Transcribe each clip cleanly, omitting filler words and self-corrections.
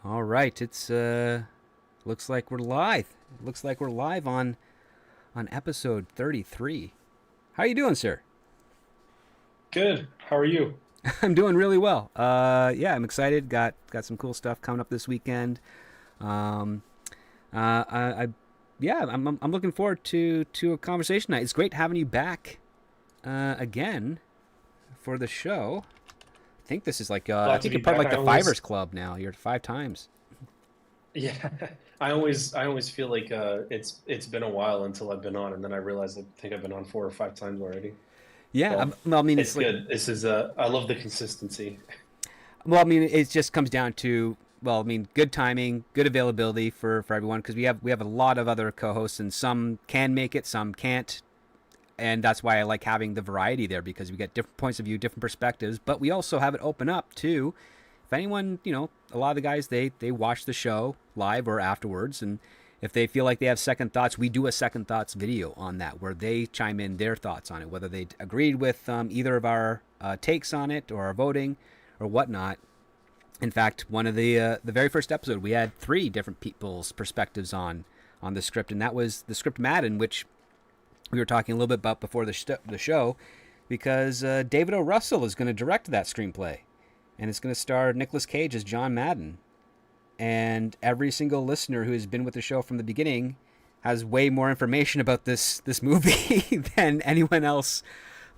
All right, it's looks like we're live. Looks like we're live on episode 33. How are you doing, sir? Good. How are you? I'm doing really well. Yeah, I'm excited. Got some cool stuff coming up this weekend. Um, I yeah, I'm looking forward to a conversation tonight. It's great having you back again for the show. I think this is like I Glad to think be you're part of back. like I the Fivers always, Club now. You're 5 times. yeah, I always feel like it's been a while until I've been on, and then I realize I think I've been on 4 or 5 times already. Yeah, So well, I mean, it's it's like good. I love the consistency. Well, I mean, it just comes down to well, I mean, good timing, good availability for everyone because we have a lot of other co-hosts and some can make it, some can't, and that's why I like having the variety there because we get different points of view, different perspectives, but we also have it open up to if anyone, a lot of the guys they watch the show live or afterwards and if they feel like they have second thoughts, we do a second thoughts video on that where they chime in their thoughts on it, whether they agreed with either of our takes on it or our voting or whatnot. In fact, one of the very first episode, we had three different people's perspectives on the script, and that was the script Madden, which we were talking a little bit about before the show, because David O. Russell is going to direct that screenplay, and it's going to star Nicolas Cage as John Madden. And every single listener who has been with the show from the beginning has way more information about this movie than anyone else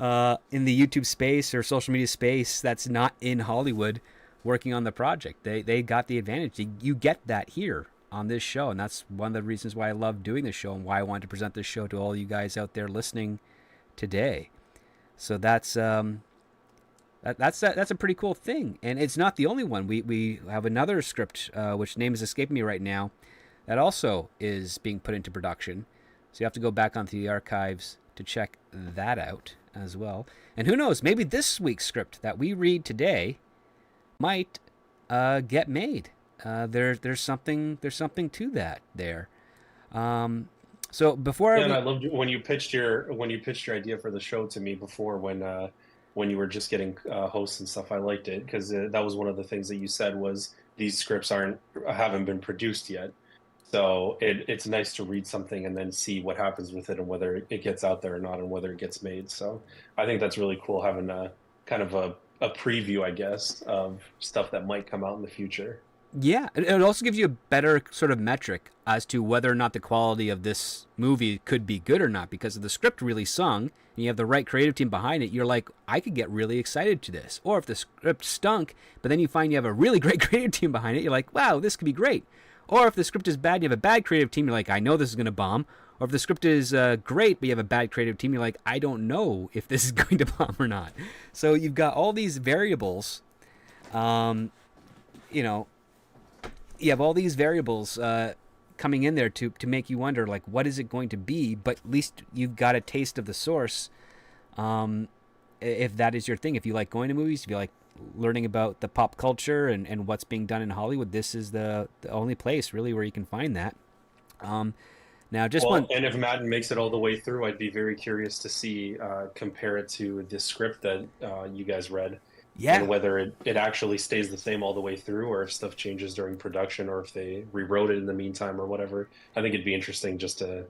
in the YouTube space or social media space that's not in Hollywood working on the project. They got the advantage. You get that here on this show, and that's one of the reasons why I love doing this show and why I wanted to present this show to all you guys out there listening today. So that's a pretty cool thing, and it's not the only one. We have another script which name is escaping me right now that also is being put into production. So you have to go back onto the archives to check that out as well. And who knows, maybe this week's script that we read today might get made. There's something to that there. Um, so before Yeah, and we I loved when you pitched your idea for the show to me before when you were just getting hosts and stuff. I liked it because that was one of the things that you said was these scripts haven't been produced yet. So it's nice to read something and then see what happens with it and whether it gets out there or not and whether it gets made. So I think that's really cool having a kind of a preview, I guess, of stuff that might come out in the future. Yeah, it also gives you a better sort of metric as to whether or not the quality of this movie could be good or not. Because if the script really sung and you have the right creative team behind it, you're like, I could get really excited to this. Or if the script stunk, but then you find you have a really great creative team behind it, you're like, wow, this could be great. Or if the script is bad, you have a bad creative team, you're like, I know this is going to bomb. Or if the script is great, but you have a bad creative team, you're like, I don't know if this is going to bomb or not. So you've got all these variables, um, you know, you have all these variables coming in there to make you wonder like what is it going to be, but at least you've got a taste of the source. If that is your thing, if you like going to movies, if you like learning about the pop culture and what's being done in Hollywood, this is the only place really where you can find that. um, Now just Well, one. and if Madden makes it all the way through, I'd be very curious to see compare it to the script that you guys read, and Yeah. whether it actually stays the same all the way through, or if stuff changes during production, or if they rewrote it in the meantime, or whatever. I think it'd be interesting just to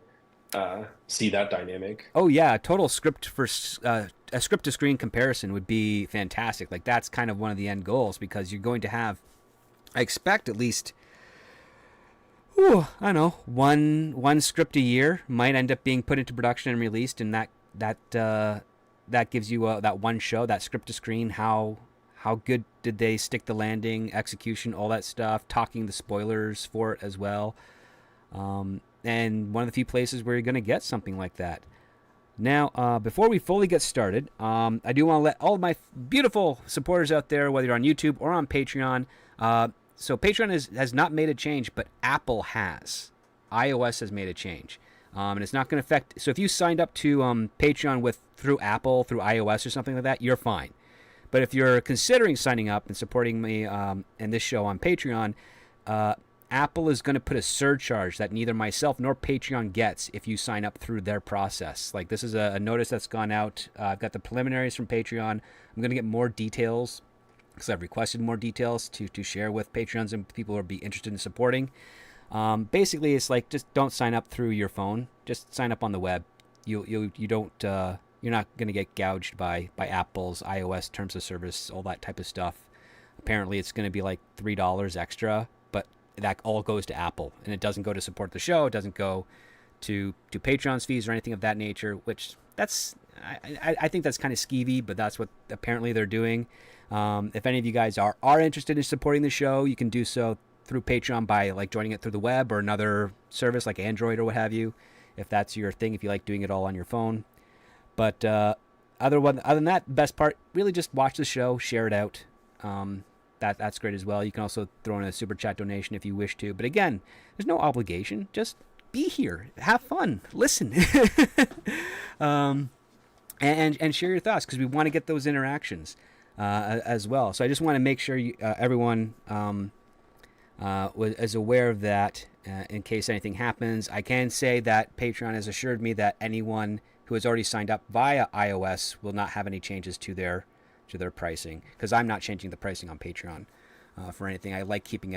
see that dynamic. Oh yeah, a total script for a script to screen comparison would be fantastic. Like that's kind of one of the end goals because you're going to have, I expect at least, I don't know, one script a year might end up being put into production and released, and that gives you that one show, that script to screen. How good did they stick the landing, execution, all that stuff, talking the spoilers for it as well. And one of the few places where you're going to get something like that. Now, before we fully get started, I do want to let all of my beautiful supporters out there, whether you're on YouTube or on Patreon, so Patreon has not made a change, but Apple has. iOS has made a change. And it's not going to affect. So if you signed up to Patreon through Apple, through iOS or something like that, you're fine. But if you're considering signing up and supporting me and this show on Patreon, uh, Apple is going to put a surcharge that neither myself nor Patreon gets if you sign up through their process. Like this is a notice that's gone out. I've got the preliminaries from Patreon. I'm going to get more details because I've requested more details to share with Patreons and people who would be interested in supporting. Basically, it's like just don't sign up through your phone. Just sign up on the web. You don't you're not going to get gouged by Apple's iOS terms of service, all that type of stuff. Apparently, it's going to be like $3 extra, but that all goes to Apple, and it doesn't go to support the show. It doesn't go to Patreon's fees or anything of that nature. Which I think that's kind of skeevy, but that's what apparently they're doing. If any of you guys are interested in supporting the show, you can do so through Patreon by like joining it through the web or another service like Android or what have you, if that's your thing, if you like doing it all on your phone. But other than that, the best part, really just watch the show, share it out. That's great as well. You can also throw in a super chat donation if you wish to. But again, there's no obligation. Just be here, have fun, listen, and share your thoughts, because we want to get those interactions as well. So I just want to make sure everyone is aware of that in case anything happens. I can say that Patreon has assured me that anyone who has already signed up via iOS will not have any changes to their pricing, because I'm not changing the pricing on Patreon for anything. I like keeping it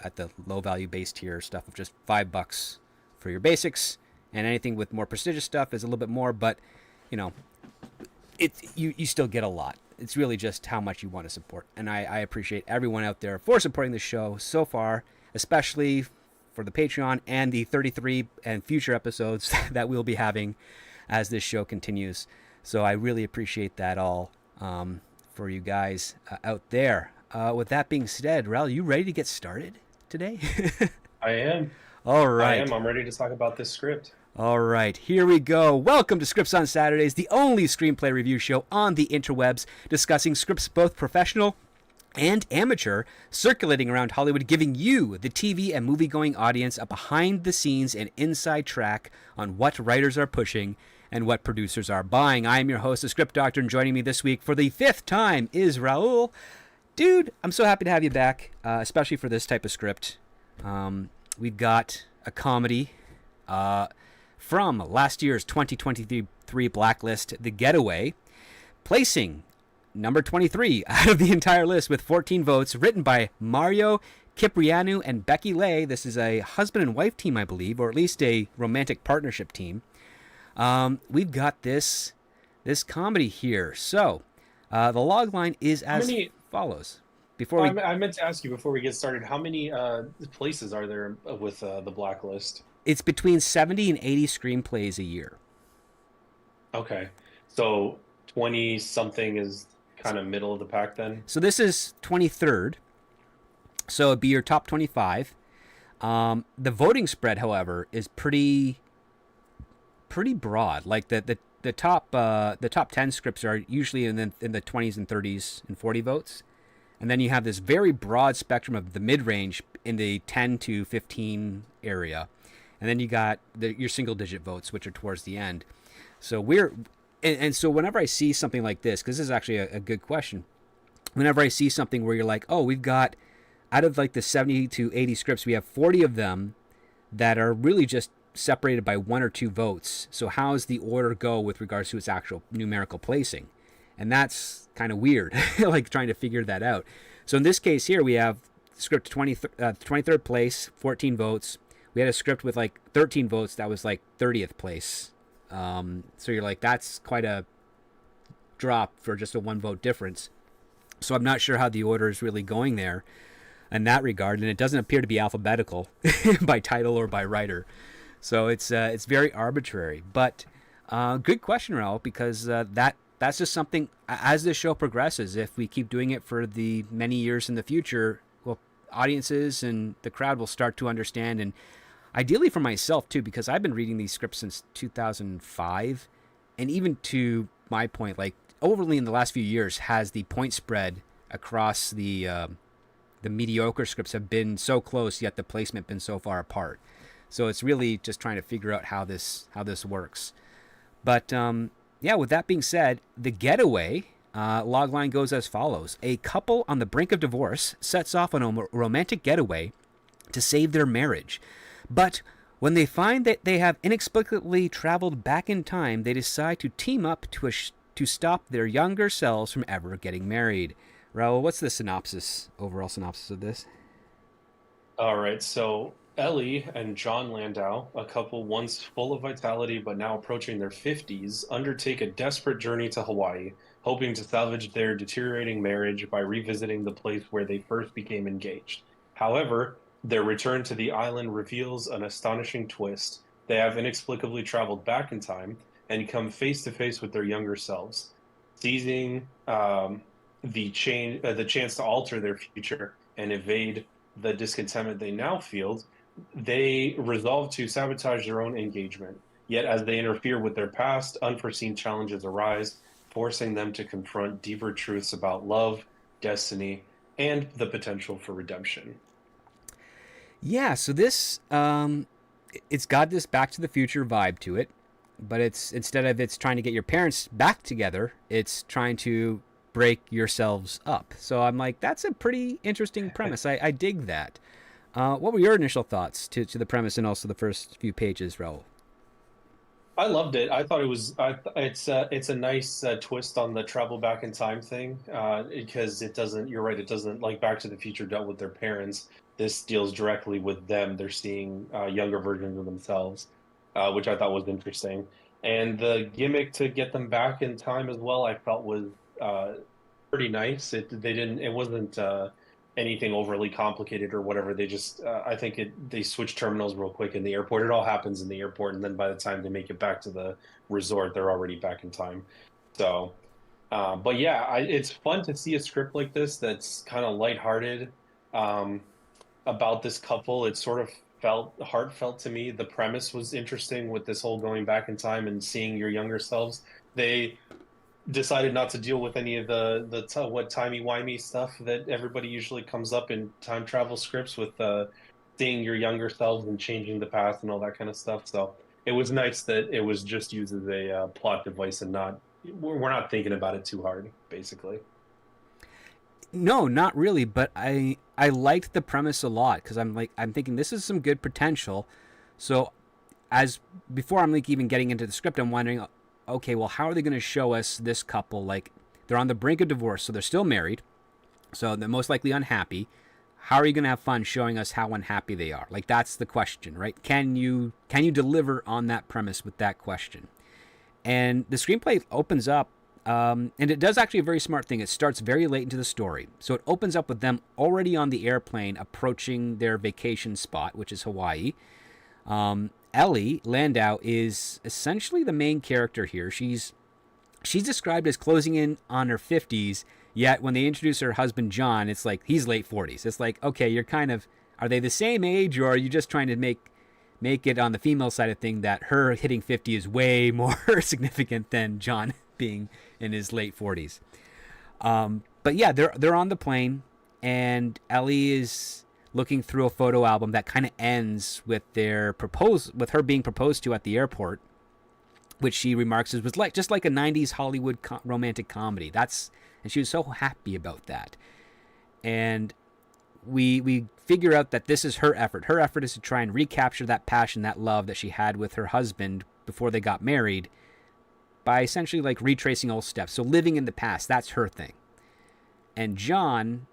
at the low value base tier stuff of just $5 for your basics, and anything with more prestigious stuff is a little bit more, but you still get a lot. It's really just how much you want to support. And I appreciate everyone out there for supporting the show so far, especially for the Patreon and the 33 and future episodes that we'll be having as this show continues. So I really appreciate that all for you guys out there. With that being said, Raul, you ready to get started today? I am. All right. I am. I'm ready to talk about this script. All right, here we go. Welcome to Scripts on Saturdays, the only screenplay review show on the interwebs, discussing scripts both professional and amateur, circulating around Hollywood, giving you, the TV and movie-going audience, a behind-the-scenes and inside track on what writers are pushing and what producers are buying. I am your host, the Script Doctor, and joining me this week for the 5th time is Raul. Dude, I'm so happy to have you back, especially for this type of script. We've got a comedy from last year's 2023 Blacklist, The Getaway, placing number 23 out of the entire list with 14 votes, written by Mario Kypiranou and Becky Leigh. This is a husband and wife team, I believe, or at least a romantic partnership team. We've got this comedy here. So the log line is as follows. I meant to ask you before we get started, how many places are there with the Blacklist? It's between 70 and 80 screenplays a year. Okay. So 20-something is kind of middle of the pack then? So this is 23rd. So it'd be your top 25. The voting spread, however, is pretty broad. Like the top 10 scripts are usually in the 20s and 30s and 40 votes. And then you have this very broad spectrum of the mid-range in the 10 to 15 area. And then you got your single-digit votes, which are towards the end. So so whenever I see something like this, because this is actually a good question, whenever I see something where you're like, oh, we've got, out of like the 70 to 80 scripts, we have 40 of them that are really just separated by 1 or 2 votes. So how's the order go with regards to its actual numerical placing? And that's kind of weird, like trying to figure that out. So in this case here, we have script 23rd place, 14 votes. We had a script with like 13 votes that was like 30th place. So you're like, that's quite a drop for just a 1 vote difference. So I'm not sure how the order is really going there in that regard. And it doesn't appear to be alphabetical by title or by writer. So it's very arbitrary. But good question, Raul, because that's just something, as this show progresses, if we keep doing it for the many years in the future, well, audiences and the crowd will start to understand. And ideally for myself too, because I've been reading these scripts since 2005, and even to my point, like overly in the last few years, has the point spread across the mediocre scripts have been so close, yet the placement been so far apart. So it's really just trying to figure out how this works. But yeah, with that being said, The Getaway logline goes as follows. A couple on the brink of divorce sets off on a romantic getaway to save their marriage. But when they find that they have inexplicably traveled back in time, they decide to team up to stop their younger selves from ever getting married. Raul, what's the overall synopsis of this? All right, so Ellie and John Landau, a couple once full of vitality but now approaching their 50s, undertake a desperate journey to Hawaii, hoping to salvage their deteriorating marriage by revisiting the place where they first became engaged. However, their return to the island reveals an astonishing twist. They have inexplicably traveled back in time and come face to face with their younger selves, seizing the chance to alter their future and evade the discontentment they now feel, they resolve to sabotage their own engagement. Yet, as they interfere with their past, unforeseen challenges arise, forcing them to confront deeper truths about love, destiny, and the potential for redemption. Yeah, so this it's got this Back to the Future vibe to it, but it's instead of it's trying to get your parents back together, it's trying to break yourselves up. So I'm like, that's a pretty interesting premise. I dig that. What were your initial thoughts to the premise and also the first few pages, Raul? I loved it. I thought it was. It's a nice twist on the travel back in time thing because it doesn't. You're right. It doesn't like Back to the Future dealt with their parents. This deals directly with them. They're seeing younger versions of themselves, which I thought was interesting. And the gimmick to get them back in time as well, I felt was uh, pretty nice. It wasn't anything overly complicated or whatever. They just I think they switch terminals real quick in the airport. It all happens in the airport, and then by the time they make it back to the resort, they're already back in time. So, but yeah, it's fun to see a script like this that's kind of lighthearted um, about this couple. It sort of felt heartfelt to me. The premise was interesting with this whole going back in time and seeing your younger selves. They decided not to deal with any of what timey-wimey stuff that everybody usually comes up in time travel scripts with seeing your younger selves and changing the past and all that kind of stuff. So it was nice that it was just used as a plot device and not we're not thinking about it too hard, basically. No, not really, but I liked the premise a lot because I'm thinking this is some good potential. So as before I'm like even getting into the script, I'm wondering, okay, well, how are they going to show us this couple? Like they're on the brink of divorce, so they're still married, so they're most likely unhappy. How are you going to have fun showing us how unhappy they are? Like that's the question, right? Can you deliver on that premise with that question? And the screenplay opens up, and it does actually a very smart thing. It starts very late into the story. So it opens up with them already on the airplane approaching their vacation spot, which is Hawaii. Ellie Landau is essentially the main character here. She's described as closing in on her 50s, yet when they introduce her husband John, it's like he's late 40s. It's like, okay, you're kind of are they the same age or are you just trying to make it on the female side of thing that her hitting 50 is way more significant than John being in his late 40s. But yeah, they're on the plane, and Ellie is looking through a photo album that kind of ends with with her being proposed to at the airport, which she remarks was like just like a '90s Hollywood romantic comedy. And she was so happy about that. And we figure out that this is her effort. Her effort is to try and recapture that passion, that love that she had with her husband before they got married by essentially like retracing old steps. So living in the past, that's her thing. And John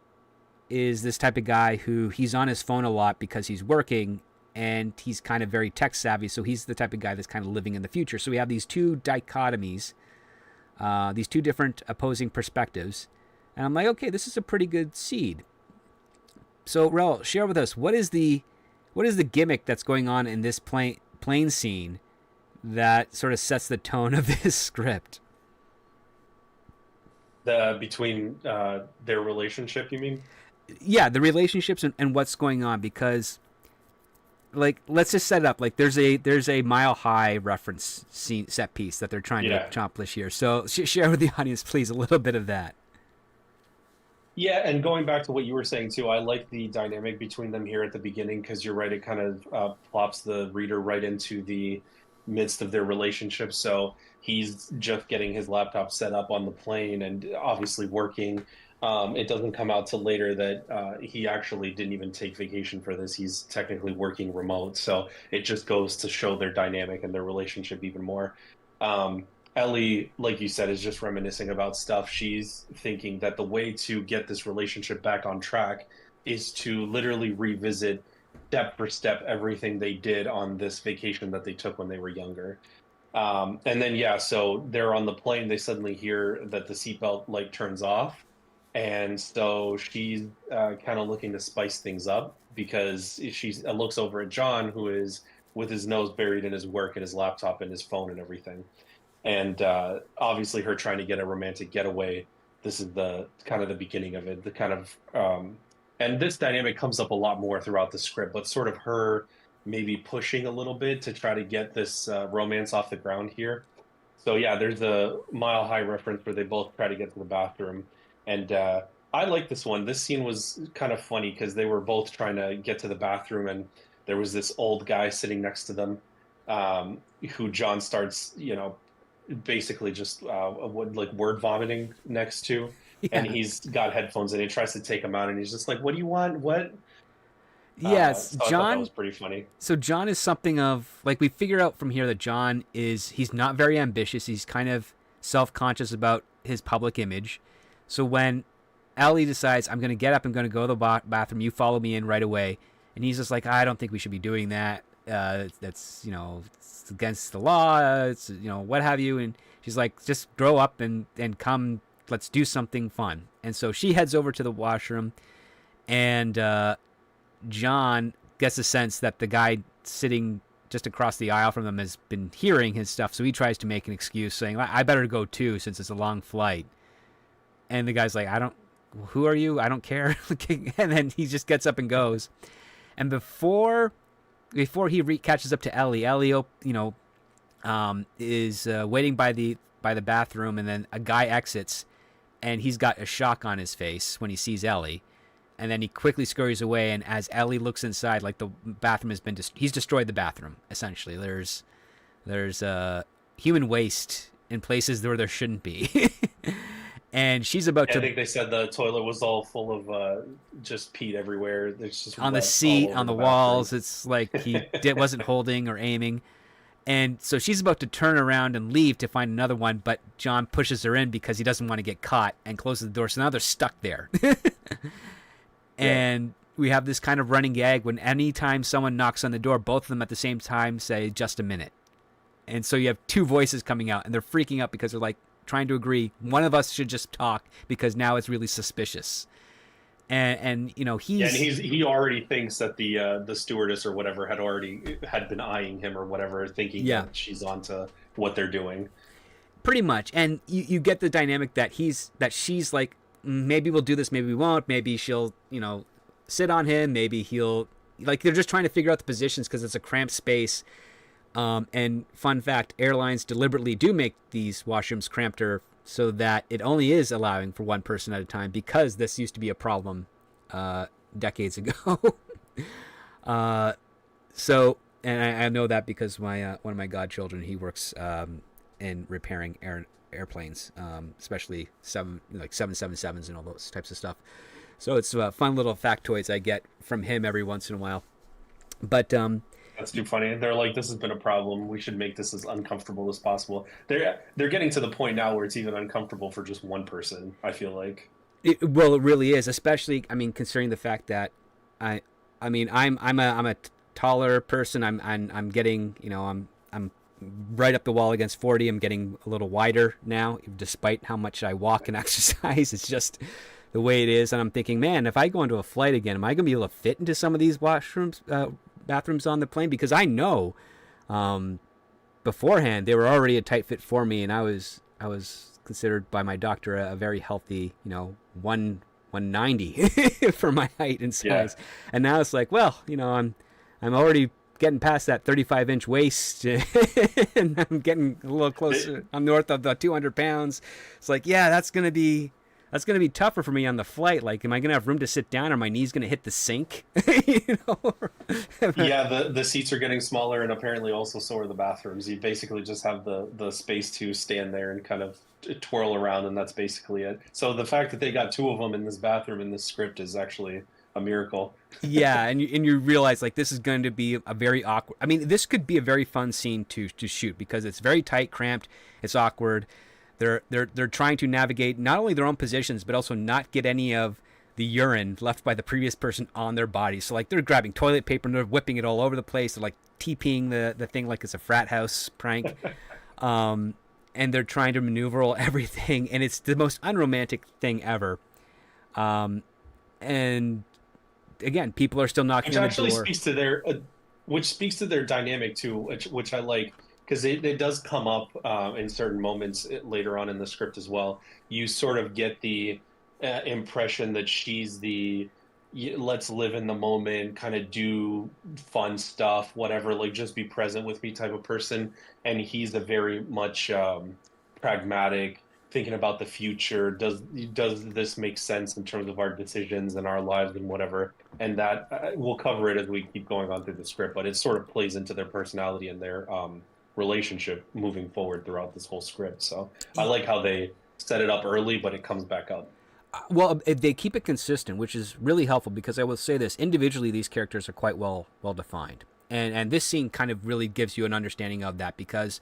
is this type of guy who he's on his phone a lot because he's working and he's kind of very tech savvy. So he's the type of guy that's kind of living in the future. So we have these two dichotomies, these two different opposing perspectives. And I'm like, okay, this is a pretty good seed. So, Rel, share with us what is the gimmick that's going on in this plane scene that sort of sets the tone of this script? Between their relationship, you mean? Yeah, the relationships and what's going on, because like let's just set it up like there's a Mile High reference scene set piece that they're trying to Yeah. accomplish here. So share with the audience, please, a little bit of that. Yeah, and going back to what you were saying too, I like the dynamic between them here at the beginning because you're right, it kind of plops the reader right into the midst of their relationship. So he's just getting his laptop set up on the plane and obviously working. It doesn't come out till later that he actually didn't even take vacation for this. He's technically working remote. So it just goes to show their dynamic and their relationship even more. Um, Ellie, like you said, is just reminiscing about stuff. She's thinking that the way to get this relationship back on track is to literally revisit step for step everything they did on this vacation that they took when they were younger. And then yeah, so they're on the plane. They suddenly hear that the seatbelt light turns off, and so she's kind of looking to spice things up because she looks over at John, who is with his nose buried in his work and his laptop and his phone and everything. And obviously, her trying to get a romantic getaway. This is the kind of the beginning of it. The kind of and this dynamic comes up a lot more throughout the script, but sort of her maybe pushing a little bit to try to get this romance off the ground here. So yeah, there's a Mile High reference where they both try to get to the bathroom, and I like this one. This scene was kind of funny because they were both trying to get to the bathroom, and there was this old guy sitting next to them, who John starts, basically just like word vomiting next to, and Yeah. he's got headphones and he tries to take them out, and he's just like, "What do you want? What?" Yes, So I thought that John. was pretty funny. So John is something of like we figure out from here that John is he's not very ambitious. He's kind of self-conscious about his public image. So when Ellie decides I'm going to get up, I'm going to go to the bathroom, you follow me in right away, and he's just like I don't think we should be doing that. That's it's against the law. It's what have you. And she's like just grow up and come. Let's do something fun. And so she heads over to the washroom, and John gets the sense that the guy sitting just across the aisle from them has been hearing his stuff, so he tries to make an excuse, saying, "I better go too, since it's a long flight." And the guy's like, "I don't. Who are you? I don't care." And then he just gets up and goes. And before he catches up to Ellie, is waiting by the bathroom, and then a guy exits, and he's got a shock on his face when he sees Ellie. And then he quickly scurries away, and as Ellie looks inside, like the bathroom has been he's destroyed the bathroom essentially. There's human waste in places where there shouldn't be. And she's about Yeah, I to think they said the toilet was all full of just peat everywhere. There's just on the wet all seat, over on the the bathroom. walls. It's like wasn't holding or aiming. And so she's about to turn around and leave to find another one, but John pushes her in because he doesn't want to get caught and closes the door. So now they're stuck there. Yeah. And we have this kind of running gag when anytime someone knocks on the door, both of them at the same time say, "Just a minute." And so you have two voices coming out, and they're freaking out because they're like trying to agree. One of us should just talk because now it's really suspicious. And Yeah, and he's he already thinks that the stewardess or whatever had been eyeing him or whatever, thinking yeah, that she's onto what they're doing. pretty much. And you get the dynamic that she's like, maybe we'll do this, maybe we won't. Maybe she'll sit on him. Maybe he'll like they're just trying to figure out the positions because it's a cramped space. And fun fact, airlines deliberately do make these washrooms crampter so that it only is allowing for one person at a time because this used to be a problem decades ago. So, and I know that because my one of my godchildren, he works in repairing airplanes, especially 777s and all those types of stuff. So it's fun little factoids I get from him every once in a while. But That's too funny. They're like, this has been a problem. We should make this as uncomfortable as possible. They're getting to the point now where it's even uncomfortable for just one person, I feel like. well, it really is, especially I mean, considering the fact that I mean, I'm a taller person. I'm getting I'm right up the wall against 40. I'm getting a little wider now, despite how much I walk and exercise. It's just the way it is, and I'm thinking, man, if I go into a flight again, am I gonna be able to fit into some of these washrooms, bathrooms on the plane? Because I know beforehand they were already a tight fit for me, and I was considered by my doctor a very healthy, 190 for my height and Yeah. size. And now it's like, well, I'm already getting past that 35-inch waist, and I'm getting a little closer. I'm north of the 200 pounds. It's like, yeah, that's gonna be tougher for me on the flight. Like, am I gonna have room to sit down? Or my knees gonna hit the sink? you know? Yeah, the seats are getting smaller, and apparently also so are the bathrooms. You basically just have the space to stand there and kind of twirl around, and that's basically it. So the fact that they got two of them in this bathroom in this script is actually a miracle. Yeah, and you realize like this is going to be a very awkward. I mean, this could be a very fun scene to shoot because it's very tight, cramped. It's awkward. They're trying to navigate not only their own positions but also not get any of the urine left by the previous person on their body. So like they're grabbing toilet paper and they're whipping it all over the place. They're like TPing the thing like it's a frat house prank. And they're trying to maneuver everything, and it's the most unromantic thing ever. And again, people are still knocking Which on the actually door. speaks to their dynamic too, which I like because it does come up in certain moments later on in the script as well. You sort of get the impression that she's the let's live in the moment, kind of do fun stuff, whatever, like just be present with me type of person, and he's a very much pragmatic, thinking about the future. Does this make sense in terms of our decisions and our lives and whatever? And that we'll cover it as we keep going on through the script, but it sort of plays into their personality and their relationship moving forward throughout this whole script. So I like how they set it up early, but it comes back up. Well, they keep it consistent, which is really helpful because I will say this: individually, these characters are quite well defined, and this scene kind of really gives you an understanding of that because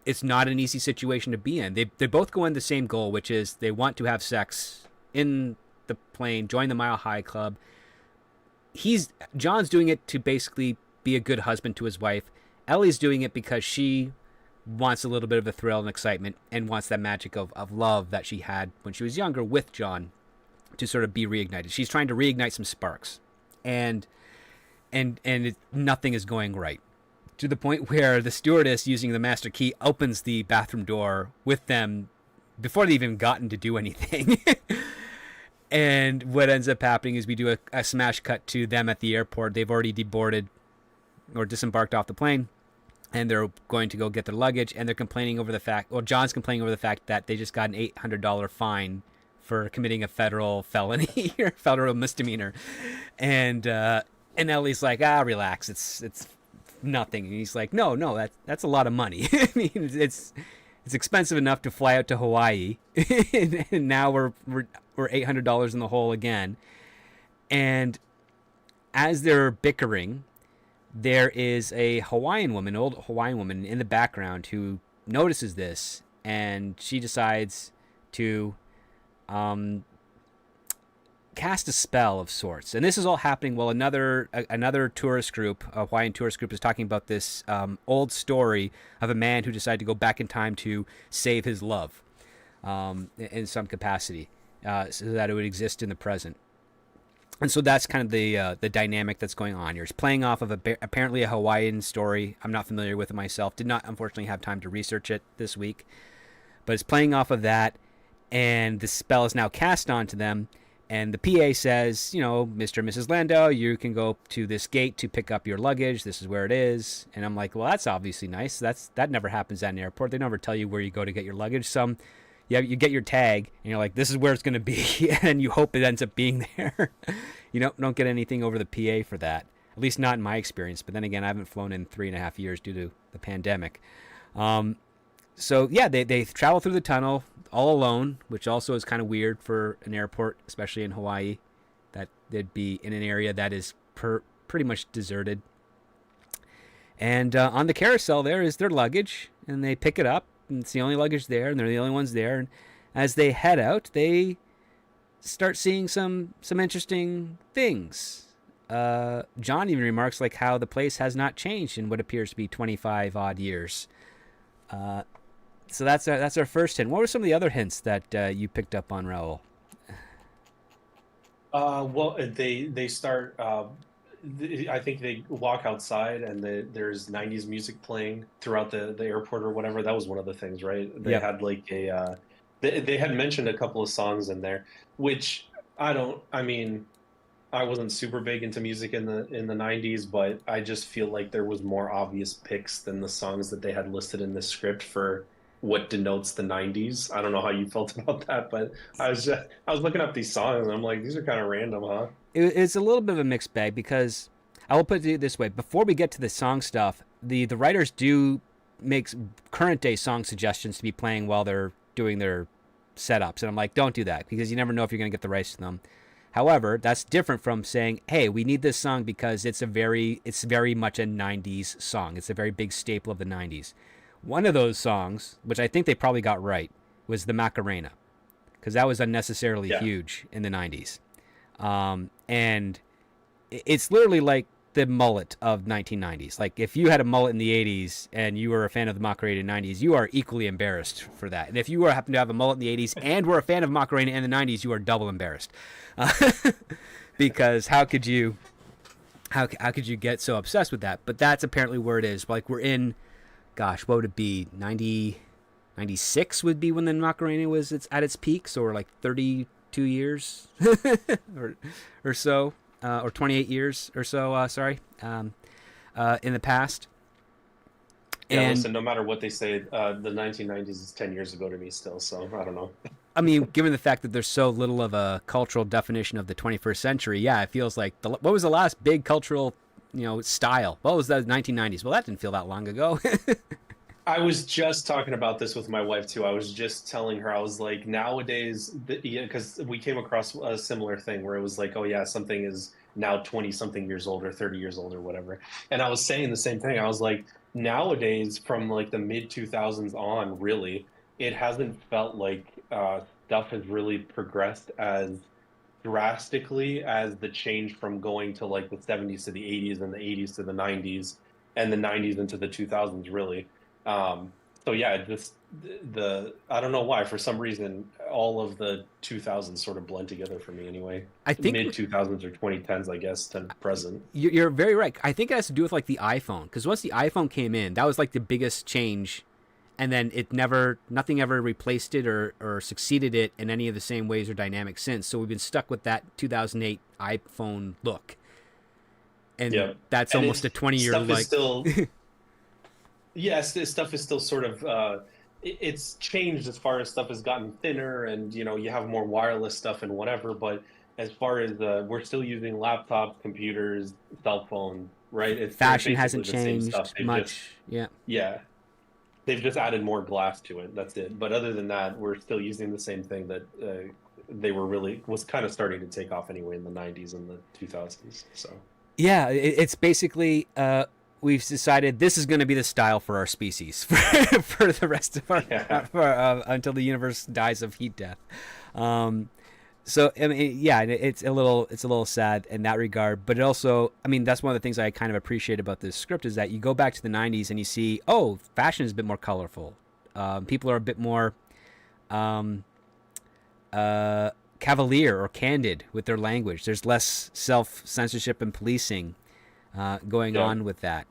it's not an easy situation to be in. They both go in the same goal, which is they want to have sex in the plane, join the Mile High Club. John's doing it to basically be a good husband to his wife. Ellie's doing it because she wants a little bit of a thrill and excitement and wants that magic of love that she had when she was younger with John to sort of be reignited. She's trying to reignite some sparks, and nothing is going right, to the point where the stewardess using the master key opens the bathroom door with them before they've even gotten to do anything. And what ends up happening is we do a smash cut to them at the airport. They've already deboarded or disembarked off the plane, and they're going to go get their luggage, and they're complaining over the fact, well, John's complaining over the fact that they just got an $800 fine for committing a federal felony or federal misdemeanor. And Ellie's like, relax, it's nothing. And he's like, no, that's a lot of money. I mean, it's expensive enough to fly out to Hawaii, and now we're $800 in the hole again. And as they're bickering, there is a Hawaiian woman, old Hawaiian woman in the background who notices this, and she decides to cast a spell of sorts. And this is all happening while another tourist group, a Hawaiian tourist group, is talking about this old story of a man who decided to go back in time to save his love in some capacity, so that it would exist in the present. And so that's kind of the dynamic that's going on here. It's playing off of apparently a Hawaiian story. I'm not familiar with it myself. Did not, unfortunately, have time to research it this week. But it's playing off of that, and the spell is now cast onto them. And the PA says, Mr. and Mrs. Landau, you can go to this gate to pick up your luggage. This is where it is. And I'm like, well, that's obviously nice. That never happens at an airport. They never tell you where you go to get your luggage. You get your tag, and you're like, this is where it's going to be, and you hope it ends up being there. You don't get anything over the PA for that, at least not in my experience. But then again, I haven't flown in 3.5 years due to the pandemic. So yeah, they travel through the tunnel all alone, which also is kind of weird for an airport, especially in Hawaii, that they'd be in an area that is pretty much deserted. And on the carousel there is their luggage, and they pick it up. And it's the only luggage there, and they're the only ones there. And as they head out, they start seeing some interesting things. John even remarks like how the place has not changed in what appears to be 25 odd years. So that's our first hint. What were some of the other hints that you picked up on, Raul? Well, they start. I think they walk outside, and there's '90s music playing throughout the airport or whatever. That was one of the things, right? They Yep. had like they had mentioned a couple of songs in there, which I don't. I mean, I wasn't super big into music in the '90s, but I just feel like there was more obvious picks than the songs that they had listed in the script for what denotes the '90s. I don't know how you felt about that, but I was looking up these songs, and I'm like, these are kind of random, huh? It's a little bit of a mixed bag because I will put it this way: before we get to the song stuff, the writers do make current day song suggestions to be playing while they're doing their setups, and I'm like, don't do that because you never know if you're going to get the rights to them. However, that's different from saying, "Hey, we need this song because it's very much a '90s song. It's a very big staple of the '90s." One of those songs, which I think they probably got right, was the Macarena, because that was unnecessarily Yeah. huge in the '90s, and it's literally like the mullet of 1990s. Like if you had a mullet in the 80s and you were a fan of the Macarena in the 90s, you are equally embarrassed for that. And if you happen to have a mullet in the 80s and were a fan of Macarena in the 90s, you are double embarrassed, because how could you get so obsessed with that? But that's apparently where it is. Like we're in, gosh, what would it be? 96 would be when the Macarena was at its peak. So we're like 32 years or so. Or 28 years or so, in the past. Yeah, and listen, no matter what they say, the 1990s is 10 years ago to me still, so I don't know. I mean, given the fact that there's so little of a cultural definition of the 21st century, yeah, it feels like, what was the last big cultural, style? What was the 1990s? Well, that didn't feel that long ago. I was just talking about this with my wife too. I was just telling her, I was like, nowadays, yeah, because we came across a similar thing where it was like, oh yeah, something is now 20 something years old or 30 years old or whatever. And I was saying the same thing. I was like, nowadays, from like the mid 2000s on, really, it hasn't felt like stuff has really progressed as drastically as the change from going to like the 70s to the 80s and the 80s to the 90s and the 90s into the 2000s, really. So yeah, just the I don't know why, for some reason all of the 2000s sort of blend together for me anyway. I think Mid 2000s or 2010s, I guess, to present. you're very right. I think it has to do with like the iPhone, because once the iPhone came in, that was like the biggest change, and then nothing ever replaced it or succeeded it in any of the same ways or dynamics since. So we've been stuck with that 2008 iPhone look, and Yeah, that's and almost a 20-year stuff like. is still yes, this stuff is still sort of it's changed as far as stuff has gotten thinner, and you have more wireless stuff and whatever. But as far as we're still using laptops, computers, cell phones, right? They're Fashion basically hasn't the same stuff. changed They've just much. Yeah. yeah, they've just added more glass to it. That's it. But other than that, we're still using the same thing that they were really was kind of starting to take off anyway in the 90s and the 2000s. So Yeah, it's basically we've decided this is going to be the style for our species for the rest of our yeah. until the universe dies of heat death. So I mean, yeah, it's a little sad in that regard, but it also, I mean, that's one of the things I kind of appreciate about this script is that you go back to the '90s and you see, oh, fashion is a bit more colorful. People are a bit more cavalier or candid with their language. There's less self-censorship and policing going Yeah. on with that.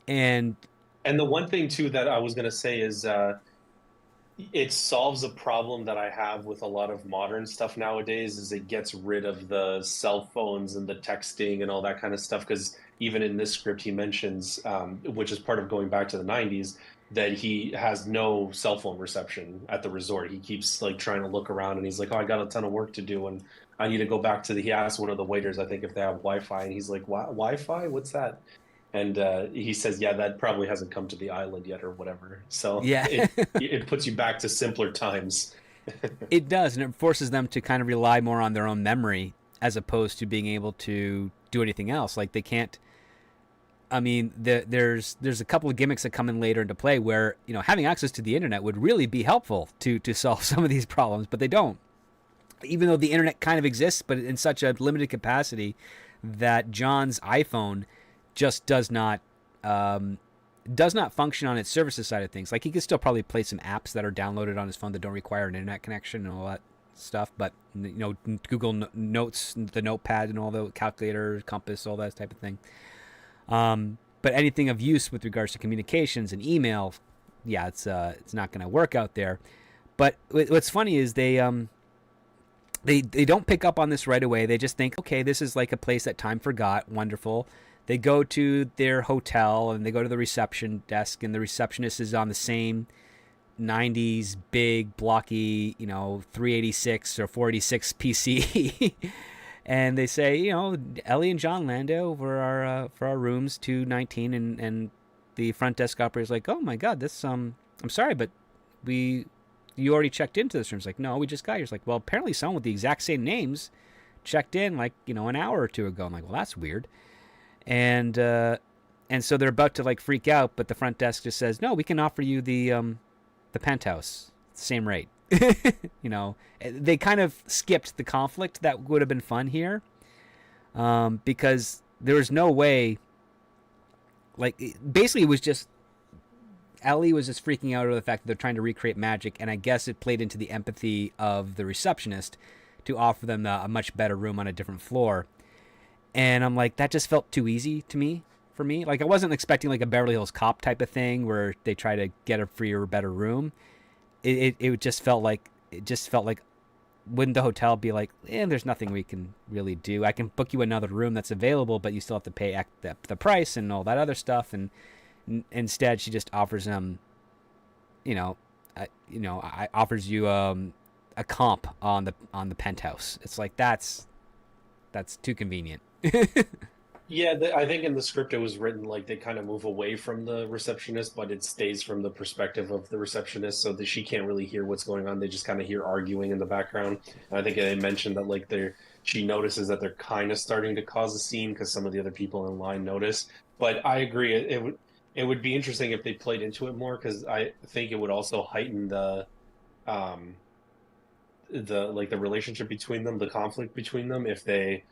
And And the one thing too that I was going to say is it solves a problem that I have with a lot of modern stuff nowadays is it gets rid of the cell phones and the texting and all that kind of stuff. Because even in this script, he mentions, which is part of going back to the 90s, that he has no cell phone reception at the resort. He keeps like trying to look around and he's like, oh, I got a ton of work to do. And I need to go back to he asked one of the waiters, I think, if they have Wi-Fi. And he's like, Wi-Fi? What's that? And he says, yeah, that probably hasn't come to the island yet or whatever. So yeah, it puts you back to simpler times. it does, and it forces them to kind of rely more on their own memory as opposed to being able to do anything else. Like they can't. I mean, there's a couple of gimmicks that come in later into play where having access to the internet would really be helpful to solve some of these problems, but they don't. Even though the internet kind of exists, but in such a limited capacity that John's iPhone just does not function on its services side of things. Like he could still probably play some apps that are downloaded on his phone that don't require an internet connection and all that stuff. But Google Notes, the Notepad, and all the calculator, compass, all that type of thing. But anything of use with regards to communications and email, yeah, it's not going to work out there. But what's funny is they don't pick up on this right away. They just think, okay, this is like a place that time forgot. Wonderful. They go to their hotel and they go to the reception desk, and the receptionist is on the same 90s big blocky 386 or 486 PC. And they say, Ellie and John Lando for our rooms 219, and the front desk operator's like, oh my god, this I'm sorry, but you already checked into this room. It's like, no, we just got here. It's like, well, apparently someone with the exact same names checked in like an hour or two ago. I'm like, well, that's weird. And so they're about to like freak out, but the front desk just says, no, we can offer you the penthouse, same rate. They kind of skipped the conflict that would have been fun here, because there was no way. Like, basically, it was just Ellie was just freaking out over the fact that they're trying to recreate magic, and I guess it played into the empathy of the receptionist to offer them a much better room on a different floor. And I'm like, that just felt too easy to me. For me, like, I wasn't expecting like a Beverly Hills Cop type of thing where they try to get a freer or better room. It just felt like wouldn't the hotel be like, there's nothing we can really do. I can book you another room that's available, but you still have to pay the price and all that other stuff. And instead, she just offers them, I offers you a comp on the penthouse. It's like that's too convenient. Yeah, I think in the script it was written like they kind of move away from the receptionist, but it stays from the perspective of the receptionist, so that she can't really hear what's going on. They just kind of hear arguing in the background. And I think they mentioned that like she notices that they're kind of starting to cause a scene because some of the other people in line notice. But I agree, it would be interesting if they played into it more, because I think it would also heighten um the relationship between them, the conflict between them, if they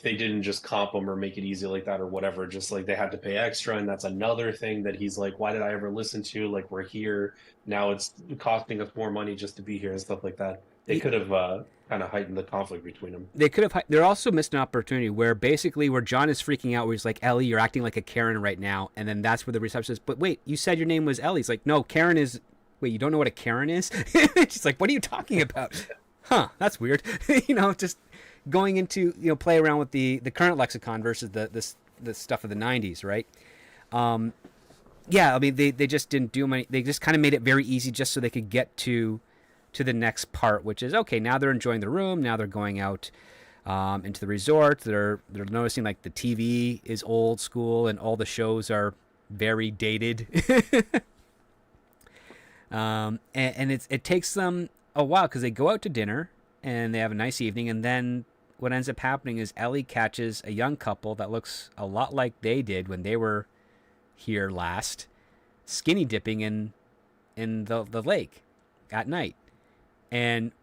didn't just comp them or make it easy like that or whatever, just like they had to pay extra. And that's another thing that he's like, why did I ever listen to? Like, we're here now, it's costing us more money just to be here and stuff like that. They could have kind of heightened the conflict between them. They could have. They're also missed an opportunity where basically where John is freaking out, where he's like, Ellie, you're acting like a Karen right now, and then that's where the receptionist. But wait, you said your name was Ellie. He's like, no, Karen is. Wait, you don't know what a Karen is? She's like, what are you talking about? Huh? That's weird. Just going into play around with the current lexicon versus the stuff of the '90s, right? Yeah, I mean they just didn't do many. They just kind of made it very easy just so they could get to the next part, which is okay. Now they're enjoying the room. Now they're going out into the resort. They're noticing like the TV is old school and all the shows are very dated. And it takes them a while because they go out to dinner and they have a nice evening, and then what ends up happening is Ellie catches a young couple that looks a lot like they did when they were here last, skinny dipping in the lake at night. And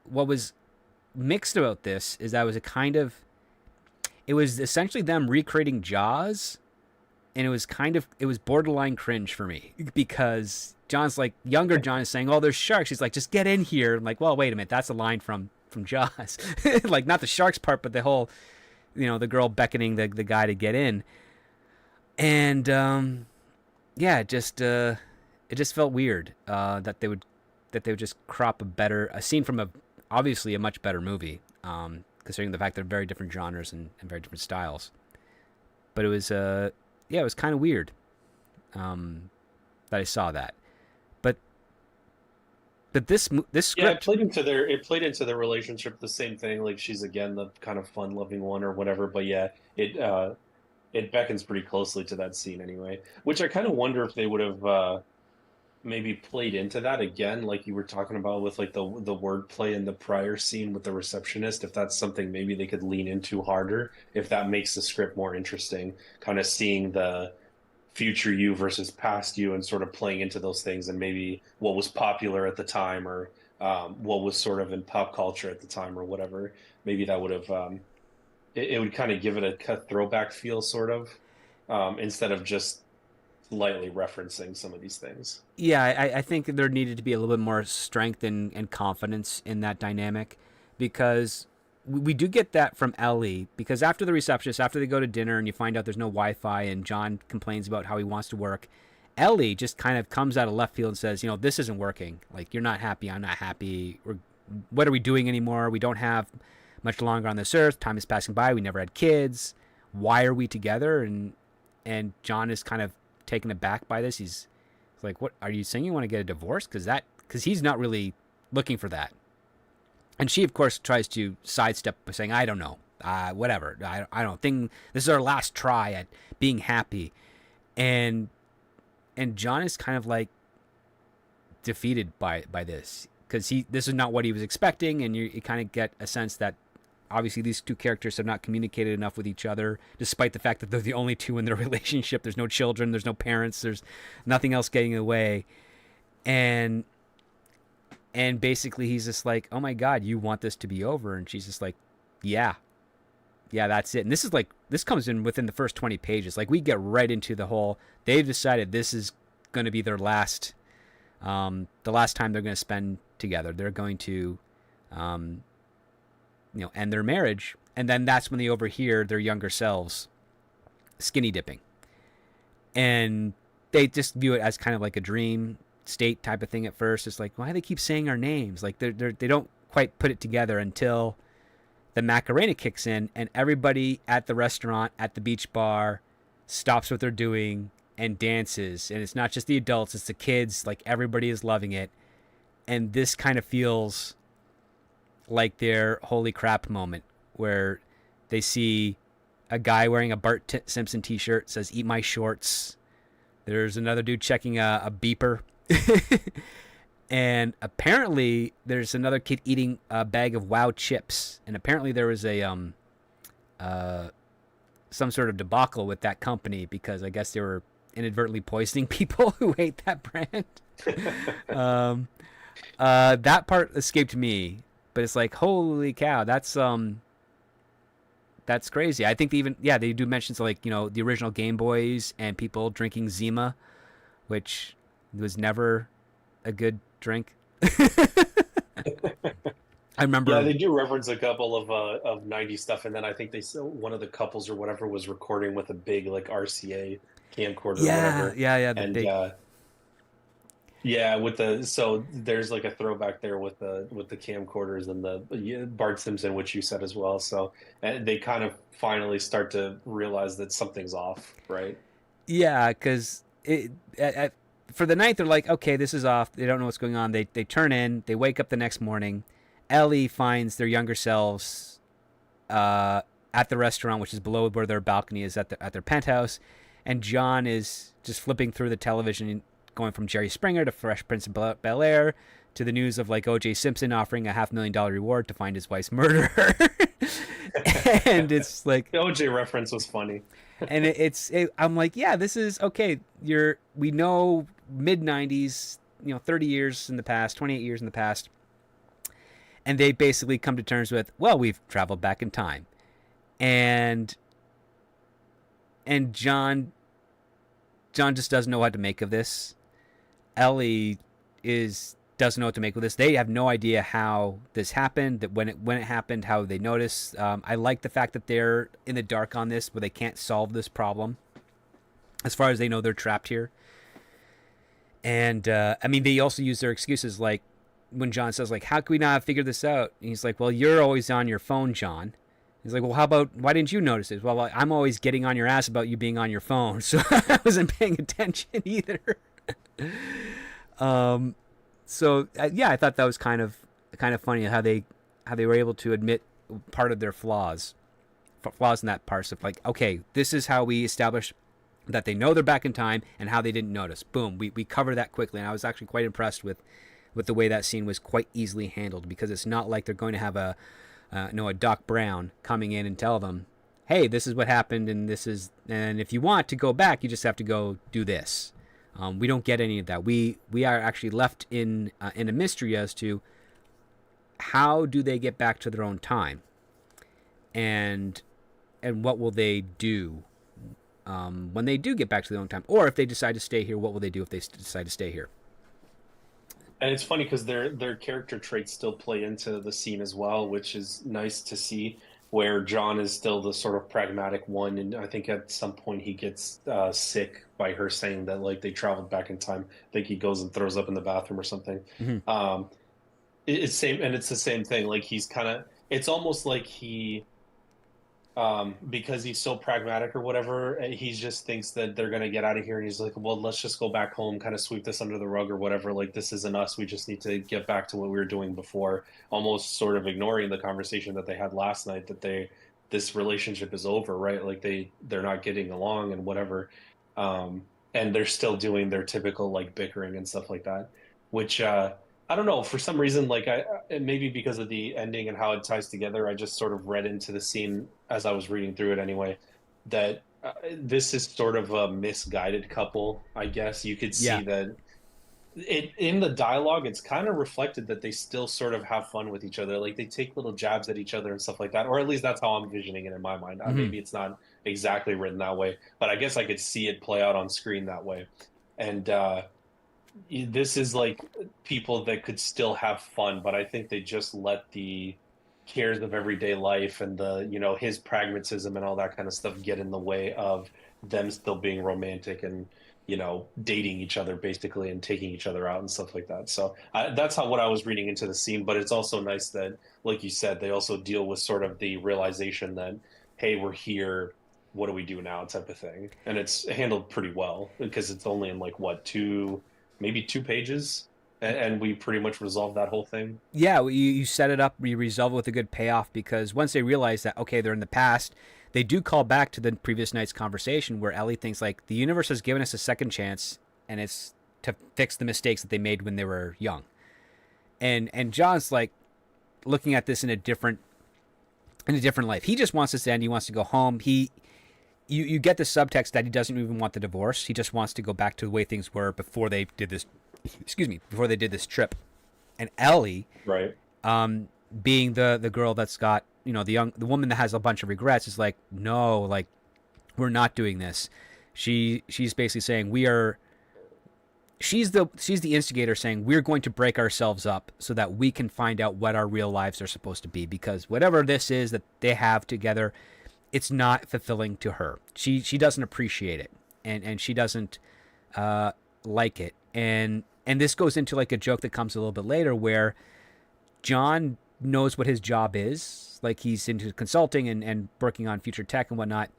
what was mixed about this is that it was essentially them recreating Jaws, and it was borderline cringe for me because John's like, younger John is saying, oh, there's sharks. He's like, just get in here. I'm like, well, wait a minute, that's a line from Jaws. Like, not the sharks part, but the whole, the girl beckoning the guy to get in. And yeah, it just felt weird that they would just crop a scene from obviously a much better movie, considering the fact they're very different genres and very different styles. But it was it was kind of weird that I saw that. But this script, Yeah, it played into their relationship, the same thing. Like, she's again the kind of fun loving one or whatever. But yeah, it beckons pretty closely to that scene anyway. Which I kind of wonder if they would have maybe played into that again, like you were talking about with like the wordplay in the prior scene with the receptionist. If that's something maybe they could lean into harder, if that makes the script more interesting, kind of seeing the future you versus past you and sort of playing into those things, and maybe what was popular at the time, or what was sort of in pop culture at the time or whatever. Maybe that would have it would kind of give it a throwback feel, sort of, instead of just lightly referencing some of these things. yeah, I think there needed to be a little bit more strength and confidence in that dynamic, because we do get that from Ellie, because after the receptionist, after they go to dinner and you find out there's no Wi-Fi and John complains about how he wants to work, Ellie just kind of comes out of left field and says, this isn't working. Like, you're not happy, I'm not happy. What are we doing anymore? We don't have much longer on this earth. Time is passing by. We never had kids. Why are we together? And John is kind of taken aback by this. He's like, what are you saying? You want to get a divorce? Because he's not really looking for that. And she, of course, tries to sidestep by saying, I don't know, whatever. I don't think this is our last try at being happy. And John is kind of like defeated by this, because this is not what he was expecting. And you kind of get a sense that obviously these two characters have not communicated enough with each other, despite the fact that they're the only two in their relationship. There's no children, there's no parents, there's nothing else getting in the way. And basically he's just like, oh my god, you want this to be over? And she's just like, yeah, that's it. And this comes in within the first 20 pages. Like, we get right into the whole, they've decided this is going to be their last, the last time they're going to spend together. They're going to, end their marriage. And then that's when they overhear their younger selves skinny dipping. And they just view it as kind of like a dream state type of thing at first. It's like, why do they keep saying our names? Like, they don't quite put it together until the Macarena kicks in, and everybody at the restaurant, at the beach bar, stops what they're doing and dances. And it's not just the adults, it's the kids. Like, everybody is loving it. And this kind of feels like their holy crap moment, where they see a guy wearing a Bart Simpson t-shirt, says "Eat my shorts." There's another dude checking a beeper. And apparently there's another kid eating a bag of Wow chips. And apparently there was a some sort of debacle with that company, because I guess they were inadvertently poisoning people who ate that brand. That part escaped me, but it's like, holy cow, that's crazy. I think they do mentions like, the original Game Boys and people drinking Zima, which was never a good drink. I remember. Yeah, they do reference a couple of 90s stuff, and then I think one of the couples or whatever was recording with a big like RCA camcorder or whatever. Yeah, And big... yeah, so there's like a throwback there with the camcorders and the Bart Simpson, which you said as well. So they kind of finally start to realize that something's off, right? Yeah, because for the night they're like, okay, this is off. They don't know what's going on. They turn in. They wake up the next morning. Ellie finds their younger selves at the restaurant, which is below where their balcony is at their penthouse, and John is just flipping through the television, going from Jerry Springer to Fresh Prince of Bel-Air to the news of like O.J. Simpson offering a $500,000 reward to find his wife's murderer. And it's like, The OJ reference was funny. And I'm like, yeah, this is okay. We know mid 90s, 30 years in the past, 28 years in the past. And they basically come to terms with, well, we've traveled back in time. And John just doesn't know what to make of this. Ellie doesn't know what to make of this. They have no idea how this happened, that when it happened, how they noticed. I like the fact that they're in the dark on this, where they can't solve this problem. As far as they know, they're trapped here. And they also use their excuses, like when John says, like, how can we not have figured this out? And he's like, well, you're always on your phone, John. He's like, well, why didn't you notice it? Well, I'm always getting on your ass about you being on your phone, so I wasn't paying attention either. So I thought that was kind of funny how they were able to admit part of their flaws in that part of like, okay, this is how we establish that they know they're back in time and how they didn't notice. Boom, we cover that quickly, and I was actually quite impressed with the way that scene was quite easily handled, because it's not like they're going to have a Doc Brown coming in and tell them, hey, this is what happened, and if you want to go back, you just have to go do this. We don't get any of that. We are actually left in a mystery as to how do they get back to their own time, and what will they do when they do get back to their own time, or if they decide to stay here, what will they do if they decide to stay here? And it's funny because their character traits still play into the scene as well, which is nice to see. Where John is still the sort of pragmatic one, and I think at some point he gets sick by her saying that like they traveled back in time. I think he goes and throws up in the bathroom or something. Mm-hmm. It's the same thing. Like it's almost like he, because he's so pragmatic or whatever, he just thinks that they're gonna get out of here, and he's like, well, let's just go back home, kind of sweep this under the rug or whatever. Like, this isn't us. We just need to get back to what we were doing before, almost sort of ignoring the conversation that they had last night, that this relationship is over, right? Like they're not getting along and whatever. And they're still doing their typical like bickering and stuff like that, which I don't know. For some reason, like maybe because of the ending and how it ties together, I just sort of read into the scene as I was reading through it anyway, that this is sort of a misguided couple. I guess you could Yeah. see that it in the dialogue. It's kind of reflected that they still sort of have fun with each other. Like they take little jabs at each other and stuff like that, or at least that's how I'm visioning it in my mind. Hmm. Maybe it's not exactly written that way, but I guess I could see it play out on screen that way. And this is like people that could still have fun, but I think they just let the cares of everyday life and the, his pragmatism and all that kind of stuff get in the way of them still being romantic and, dating each other basically and taking each other out and stuff like that. So that's how what I was reading into the scene. But it's also nice that, like you said, they also deal with sort of the realization that, hey, we're here, what do we do now type of thing. And it's handled pretty well because it's only in like what, maybe 2 pages, and we pretty much resolved that whole thing. Yeah, you set it up, you resolve it with a good payoff because once they realize that, okay, they're in the past, they do call back to the previous night's conversation where Ellie thinks, like, the universe has given us a second chance and it's to fix the mistakes that they made when they were young. And John's like looking at this in a different life. He just wants this to end. He wants to go home. You get the subtext that he doesn't even want the divorce. He just wants to go back to the way things were before they did this. Excuse me, before they did this trip. And Ellie, Right. being the girl that's got, the woman that has a bunch of regrets, is like, no, like, we're not doing this. She's basically saying she's the instigator, saying we're going to break ourselves up so that we can find out what our real lives are supposed to be, because whatever this is that they have together, it's not fulfilling to her. She doesn't appreciate it, and she doesn't like it. And this goes into like a joke that comes a little bit later where John knows what his job is. Like he's into consulting and working on future tech and whatnot.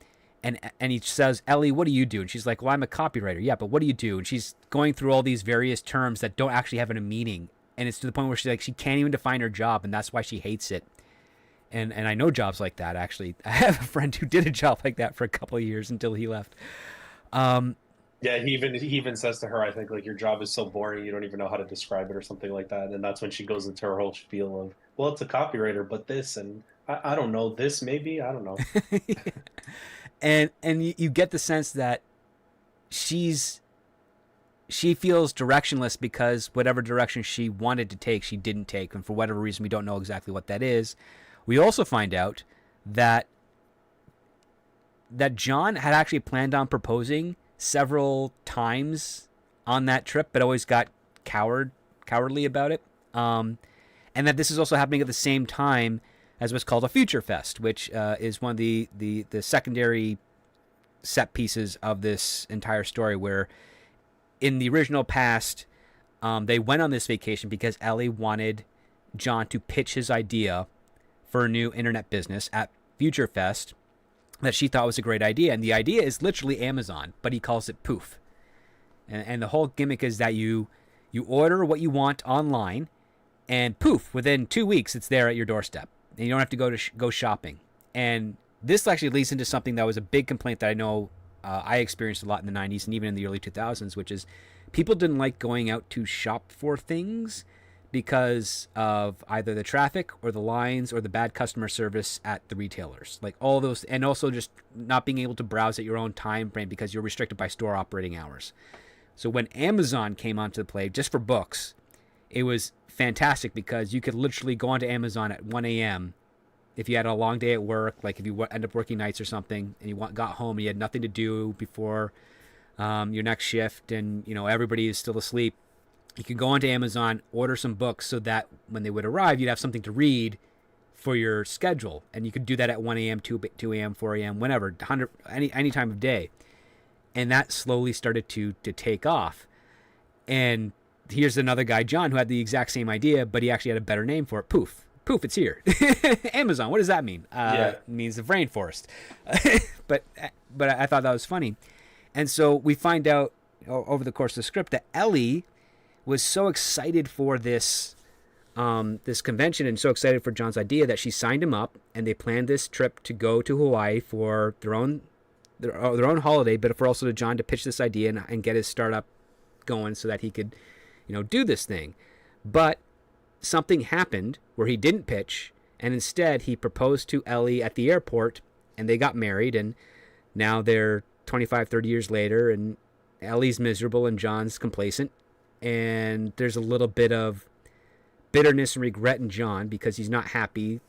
And he says, Ellie, what do you do? And she's like, well, I'm a copywriter. Yeah, but what do you do? And she's going through all these various terms that don't actually have a meaning. And it's to the point where she's like, she can't even define her job. And that's why she hates it. And I know jobs like that, actually. I have a friend who did a job like that for a couple of years until he left. Yeah, he even says to her, I think, like, your job is so boring you don't even know how to describe it or something like that. And that's when she goes into her whole spiel of, well, it's a copywriter, but this and I don't know, this maybe, I don't know. And you get the sense that she feels directionless because whatever direction she wanted to take, she didn't take. And for whatever reason, we don't know exactly what that is. We also find out that John had actually planned on proposing several times on that trip, but always got cowardly about it. And that this is also happening at the same time as what's called a Future Fest, which is one of the secondary set pieces of this entire story, where in the original past, they went on this vacation because Ellie wanted John to pitch his idea for a new internet business at Future Fest that she thought was a great idea. And the idea is literally Amazon, but he calls it Poof. And the whole gimmick is that you order what you want online, and poof, within 2 weeks, it's there at your doorstep. And you don't have to go shopping. And this actually leads into something that was a big complaint that I know I experienced a lot in the 90s and even in the early 2000s, which is people didn't like going out to shop for things because of either the traffic or the lines or the bad customer service at the retailers. Like all those, and also just not being able to browse at your own time frame because you're restricted by store operating hours. So when Amazon came onto the play just for books, it was fantastic because you could literally go onto Amazon at 1 a.m. if you had a long day at work, like if you end up working nights or something, and you got home and you had nothing to do before your next shift, and everybody is still asleep. You could go onto Amazon, order some books so that when they would arrive, you'd have something to read for your schedule. And you could do that at 1 a.m., 2 a.m., 4 a.m., whenever, any time of day. And that slowly started to take off. And here's another guy, John, who had the exact same idea, but he actually had a better name for it. Poof. Poof, it's here. Amazon, what does that mean? It means the rainforest. but I thought that was funny. And so we find out over the course of the script that Ellie was so excited for this convention and so excited for John's idea that she signed him up, and they planned this trip to go to Hawaii for their own holiday, but for also to John to pitch this idea and get his startup going so that he could, do this thing. But something happened where he didn't pitch, and instead he proposed to Ellie at the airport, and they got married, and now they're 25, 30 years later, and Ellie's miserable and John's complacent, and there's a little bit of bitterness and regret in John because he's not happy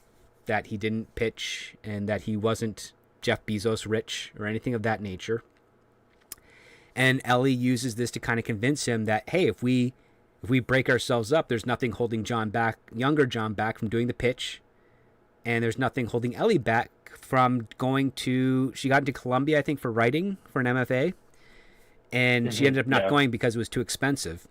that he didn't pitch and that he wasn't Jeff Bezos rich or anything of that nature. And Ellie uses this to kind of convince him that, hey, if we break ourselves up, there's nothing holding John back, younger John back, from doing the pitch, and there's nothing holding Ellie back from going to. She got into Columbia, I think, for writing for an MFA, and she ended up not going because it was too expensive.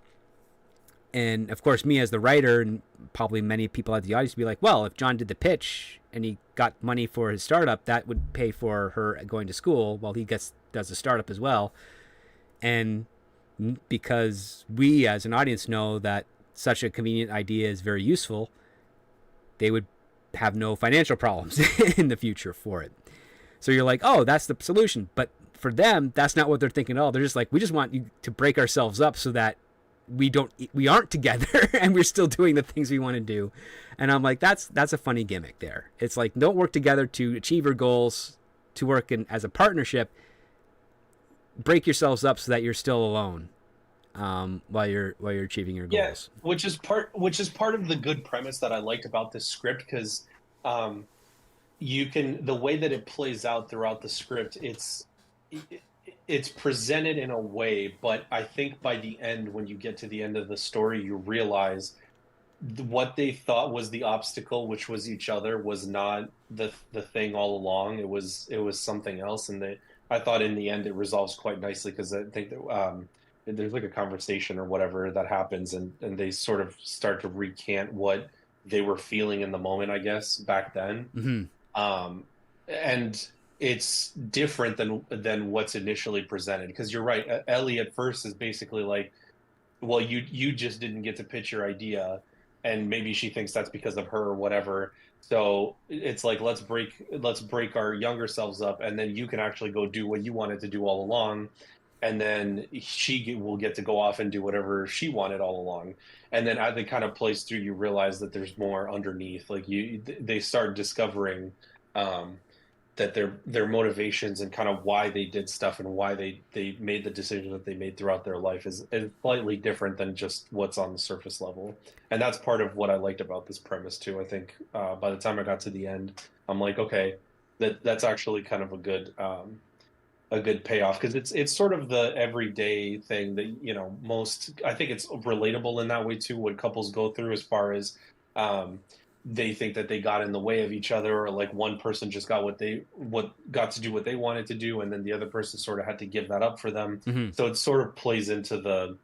And of course, me as the writer, and probably many people at the audience, would be like, well, if John did the pitch and he got money for his startup, that would pay for her going to school while he does the startup as well. And because we as an audience know that such a convenient idea is very useful, they would have no financial problems in the future for it. So you're like, oh, that's the solution. But for them, that's not what they're thinking at all. They're just like, we just want you to break ourselves up so that we aren't together and we're still doing the things we want to do. And I'm like, that's a funny gimmick there. It's like, don't work together to achieve your goals, to work as a partnership. Break yourselves up so that you're still alone while you're achieving your goals. Yes, which is part of the good premise that I liked about this script, because the way that it plays out throughout the script, it's presented in a way, but I think by the end, when you get to the end of the story, you realize what they thought was the obstacle, which was each other, was not the thing all along. It was something else, and I thought in the end it resolves quite nicely, because I think that there's like a conversation or whatever that happens, and they sort of start to recant what they were feeling in the moment, I guess, back then. Mm-hmm. And it's different than what's initially presented, because you're right. Ellie at first is basically like, well, you just didn't get to pitch your idea, and maybe she thinks that's because of her or whatever. So it's like, let's break our younger selves up, and then you can actually go do what you wanted to do all along, and then she will get to go off and do whatever she wanted all along. And then as it kind of plays through, you realize that there's more underneath. Like they start discovering that their motivations and kind of why they did stuff and why they made the decisions that they made throughout their life is slightly different than just what's on the surface level. And that's part of what I liked about this premise too. I think by the time I got to the end, I'm like, okay, that's actually kind of a good payoff, because it's sort of the everyday thing that, you know, I think it's relatable in that way too, what couples go through, as far as they think that they got in the way of each other, or like one person just got got to do what they wanted to do, and then the other person sort of had to give that up for them. Mm-hmm. So it sort of plays into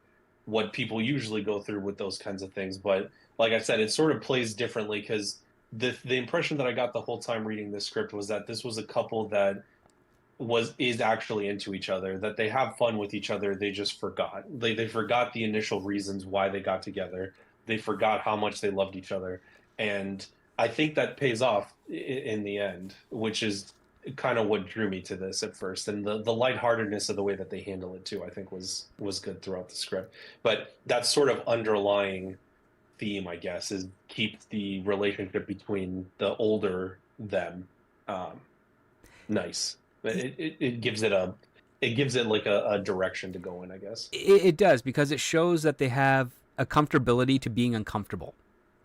what people usually go through with those kinds of things. But like I said, it sort of plays differently, because the impression that I got the whole time reading this script was that this was a couple that is actually into each other, that they have fun with each other. They just forgot. They forgot the initial reasons why they got together. They forgot how much they loved each other. And I think that pays off in the end, which is kind of what drew me to this at first. And the lightheartedness of the way that they handle it too, I think was good throughout the script. But that sort of underlying theme, I guess, is keep the relationship between the older them nice. It gives it like a direction to go in, I guess. It does, because it shows that they have a comfortability to being uncomfortable,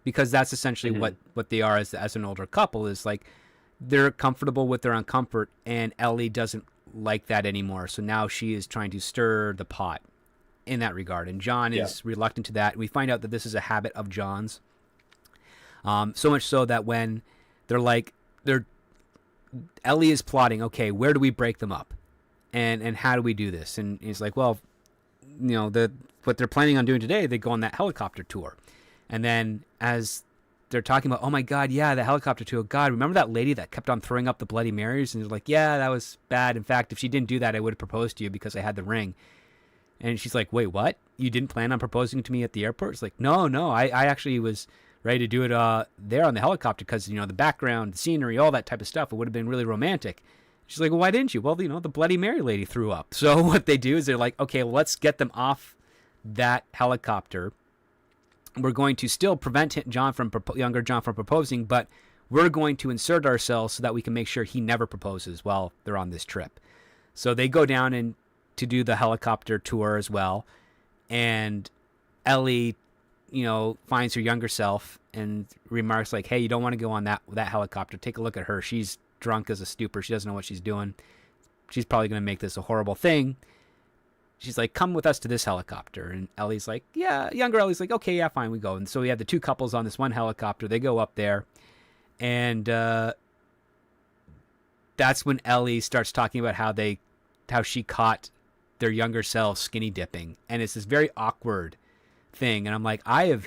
because that's essentially what they are as an older couple, is like they're comfortable with their uncomfort, and Ellie doesn't like that anymore. So now she is trying to stir the pot in that regard, and John is reluctant to that. We find out that this is a habit of John's, so much so that when Ellie is plotting, okay, where do we break them up, and how do we do this? And he's like, well, you know, what they're planning on doing today, they go on that helicopter tour. And then as they're talking about, oh my God, yeah, the helicopter tour. God, remember that lady that kept on throwing up the Bloody Marys? And he's like, yeah, that was bad. In fact, if she didn't do that, I would have proposed to you because I had the ring. And she's like, wait, what? You didn't plan on proposing to me at the airport? It's like, no, I actually was ready to do it there on the helicopter, because, you know, the background, the scenery, all that type of stuff, it would have been really romantic. She's like, well, why didn't you? Well, you know, the Bloody Mary lady threw up. So what they do is they're like, okay, well, let's get them off that helicopter we're going to still prevent younger John from proposing, but we're going to insert ourselves so that we can make sure he never proposes while they're on this trip. So they go down and to do the helicopter tour as well, and Ellie, finds her younger self and remarks like, "Hey, you don't want to go on that helicopter. Take a look at her. She's drunk as a stupor. She doesn't know what she's doing. She's probably going to make this a horrible thing." She's like, "Come with us to this helicopter." And Ellie's like, "Yeah." Younger Ellie's like, "Okay, yeah, fine, we go." And so we have the two couples on this one helicopter. They go up there, and that's when Ellie starts talking about how she caught their younger selves skinny dipping, and it's this very awkward thing. And I'm like, I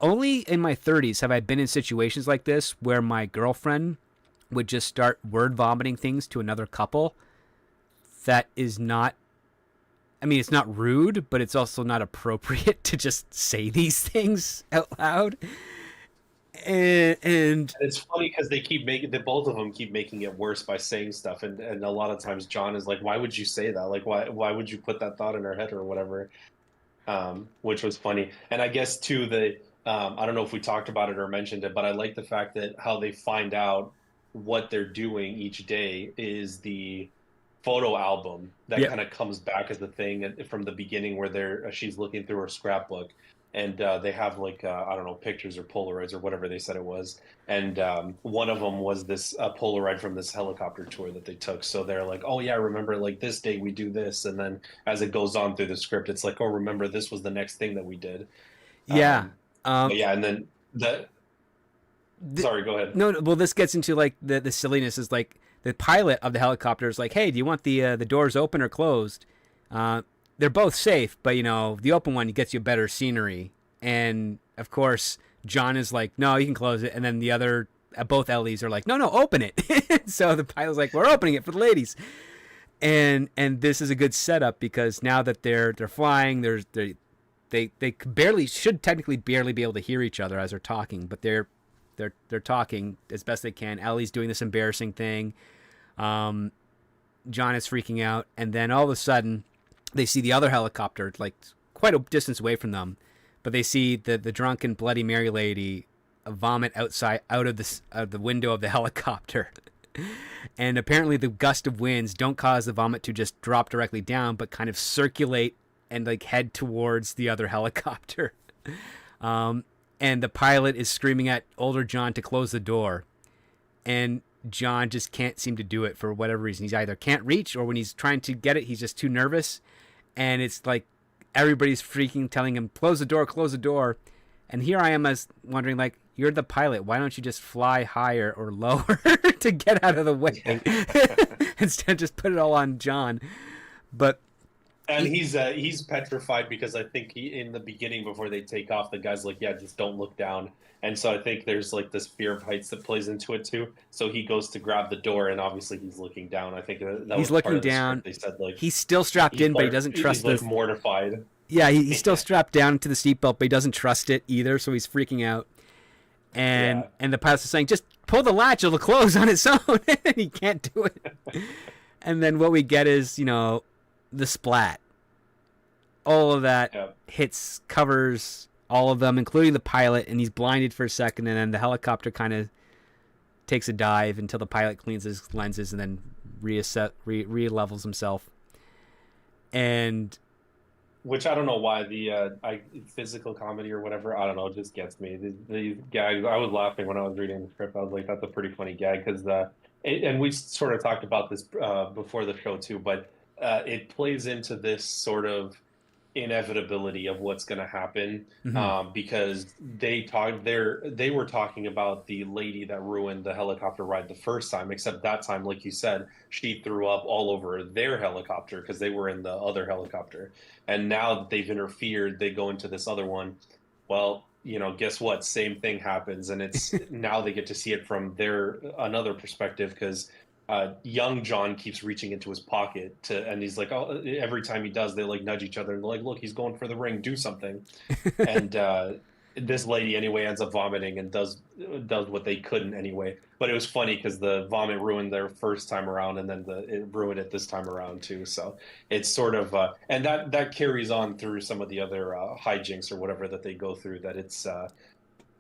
only in my 30s have I been in situations like this where my girlfriend would just start word vomiting things to another couple. That is not, I mean, it's not rude, but it's also not appropriate to just say these things out loud. And it's funny because both of them keep making it worse by saying stuff, and a lot of times John is like, "Why would you say that? Like, why would you put that thought in her head or whatever?" Which was funny. And I guess too I don't know if we talked about it or mentioned it, but I like the fact that how they find out what they're doing each day is the photo album that kind of comes back as the thing from the beginning where she's looking through her scrapbook, and they have like I don't know, pictures or Polaroids or whatever they said it was, and one of them was this Polaroid from this helicopter tour that they took. So they're like, "Oh yeah, remember like this day we do this," and then as it goes on through the script, it's like, "Oh, remember this was the next thing that we did." yeah. Yeah, and then sorry, go ahead. No, well, this gets into like the silliness is like the pilot of the helicopter is like, "Hey, do you want the doors open or closed?" They're both safe, but the open one gets you better scenery. And of course, John is like, "No, you can close it." And then the other, both Ellies are like, "No, open it." So the pilot's like, "We're opening it for the ladies." And this is a good setup because now that they're flying, they should technically barely be able to hear each other as they're talking, but they're talking as best they can. Ellie's doing this embarrassing thing. John is freaking out, and then all of a sudden, they see the other helicopter, like quite a distance away from them, but they see the drunken Bloody Mary lady vomit out of the window of the helicopter. And apparently, the gust of winds don't cause the vomit to just drop directly down, but kind of circulate and like head towards the other helicopter. And the pilot is screaming at older John to close the door, and John just can't seem to do it for whatever reason. He's either can't reach, or when he's trying to get it, he's just too nervous. And it's like everybody's telling him, close the door. And here I am as wondering, like, you're the pilot. Why don't you just fly higher or lower to get out of the way? Instead, just put it all on John. But and he's petrified because I think in the beginning before they take off, the guy's like, "Yeah, just don't look down." And so I think there's like this fear of heights that plays into it too. So he goes to grab the door, and obviously he's looking down. I think that he's was looking part of the down. Script. They said like he's still strapped in, but he doesn't trust He's like mortified. Yeah, he's still strapped down to the seatbelt, but he doesn't trust it either. So he's freaking out. And the pilot's saying, "Just pull the latch; it'll close on its own." And he can't do it. And then what we get is the splat. All of that covers all of them, including the pilot, and he's blinded for a second, and then the helicopter kind of takes a dive until the pilot cleans his lenses and then re-levels himself. And which I don't know why physical comedy or whatever, I don't know, just gets me. The gags, I was laughing when I was reading the script. I was like, that's a pretty funny gag because and we sort of talked about this before the show too, but it plays into this sort of inevitability of what's going to happen because they were talking about the lady that ruined the helicopter ride the first time, except that time, like you said, she threw up all over their helicopter because they were in the other helicopter, and now that they've interfered, they go into this other one. Well, guess what, same thing happens, and it's now they get to see it from another perspective because young John keeps reaching into his pocket and he's like, oh, every time he does, they like nudge each other and they're like, look, he's going for the ring, do something. And this lady anyway ends up vomiting and does what they couldn't anyway. But it was funny because the vomit ruined their first time around, and then it ruined it this time around too. So it's sort of and that carries on through some of the other hijinks or whatever that they go through. That it's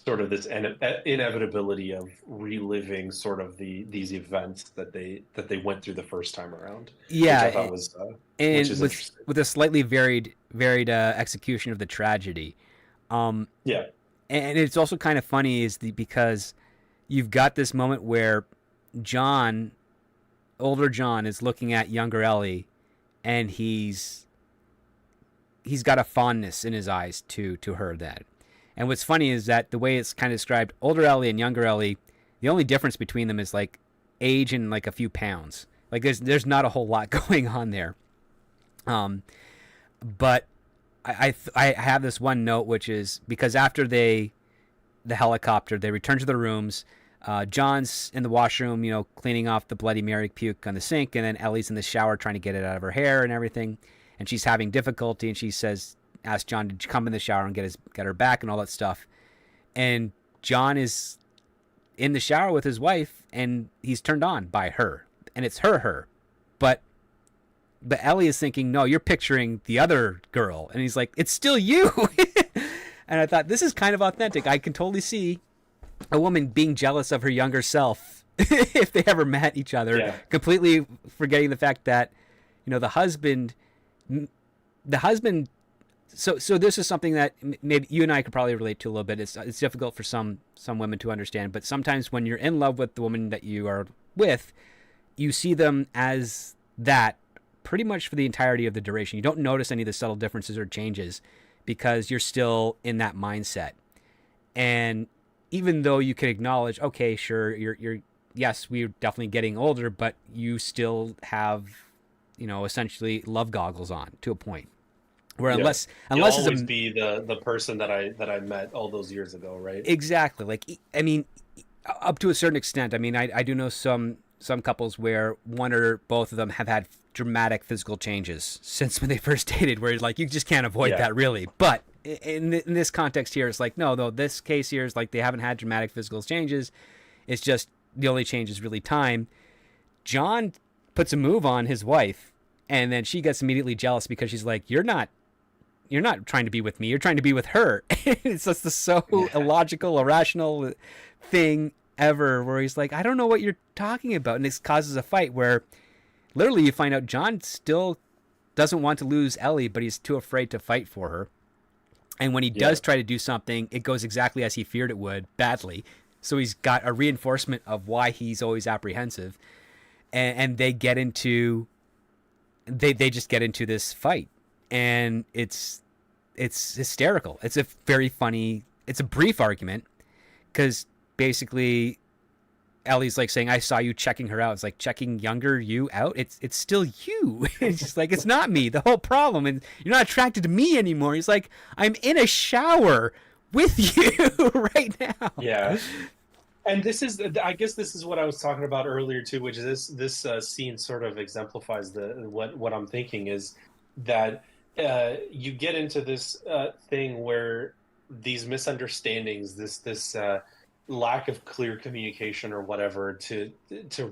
sort of this inevitability of reliving sort of these events that they went through the first time around, which I Yeah, thought was which and is interesting. with a slightly varied execution of the tragedy. Um, Yeah, and it's also kind of funny because you've got this moment where John, older John, is looking at younger Ellie, and he's got a fondness in his eyes to her then. And what's funny is that the way it's kind of described, older Ellie and younger Ellie, the only difference between them is like age and like a few pounds. Like there's not a whole lot going on there. Um, but I have this one note, which is because after the helicopter, they return to their rooms. John's in the washroom, cleaning off the Bloody Mary puke on the sink, and then Ellie's in the shower trying to get it out of her hair and everything, and she's having difficulty, and she asks John to come in the shower and get her back and all that stuff, and John is in the shower with his wife, and he's turned on by her, and it's her, but Ellie is thinking, no, you're picturing the other girl, and he's like, it's still you. And I thought, this is kind of authentic. I can totally see a woman being jealous of her younger self if they ever met each other, yeah, completely forgetting the fact that, the husband. So this is something that maybe you and I could probably relate to a little bit. It's difficult for some women to understand, but sometimes when you're in love with the woman that you are with, you see them as that pretty much for the entirety of the duration. You don't notice any of the subtle differences or changes because you're still in that mindset. And even though you can acknowledge, okay, sure, you're yes, we're definitely getting older, but you still have, essentially love goggles on to a point. Where yeah. unless You'll it's always be the person that I met all those years ago, right? exactly, like, I mean, up to a certain extent. I mean, I do know some couples where one or both of them have had dramatic physical changes since when they first dated, where like you just can't avoid Yeah, that really. But in this context here, it's like no, this case here is like they haven't had dramatic physical changes. It's just the only change is really time. John puts a move on his wife, and then she gets immediately jealous because she's like, you're not trying to be with me, you're trying to be with her. It's just the so illogical, irrational thing ever, where he's like, I don't know what you're talking about. And this causes a fight where literally you find out John still doesn't want to lose Ellie, but he's too afraid to fight for her. And when he yeah, does try to do something, it goes exactly as he feared it would, badly. So he's got a reinforcement of why he's always apprehensive. And they get into they just get into this fight, and it's hysterical. It's a very funny. It's a brief argument because basically Ellie's like saying, "I saw you checking her out." It's like, checking younger you out. It's still you. It's just like, it's not me. The whole problem, and you're not attracted to me anymore. He's like, I'm in a shower with you right now. yeah. And this is, I guess, this is what I was talking about earlier too, which is this scene sort of exemplifies what I'm thinking is that you get into this thing where these misunderstandings, this lack of clear communication or whatever to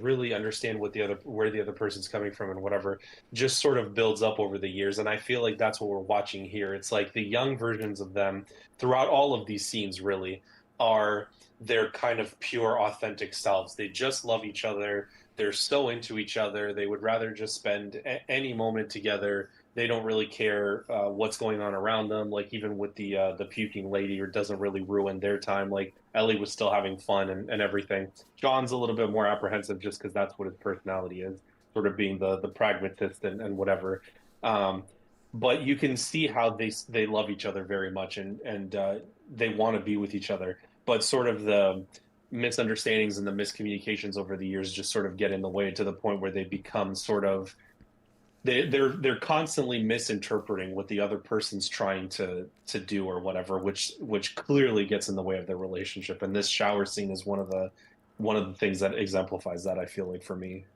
really understand where the other person's coming from and whatever, just sort of builds up over the years. And I feel like that's what we're watching here. It's like the young versions of them throughout all of these scenes really are their kind of pure, authentic selves. They just love each other. They're so into each other. They would rather just spend any moment together. They don't really care what's going on around them. Like even with the puking lady, it doesn't really ruin their time. Like Ellie was still having fun and everything. John's a little bit more apprehensive just because that's what his personality is, sort of being the pragmatist and whatever. But you can see how they love each other very much and they want to be with each other. But sort of the misunderstandings and the miscommunications over the years just sort of get in the way to the point where they become sort of they're constantly misinterpreting what the other person's trying to do or whatever, which clearly gets in the way of their relationship. And this shower scene is one of the things that exemplifies that, I feel like, for me.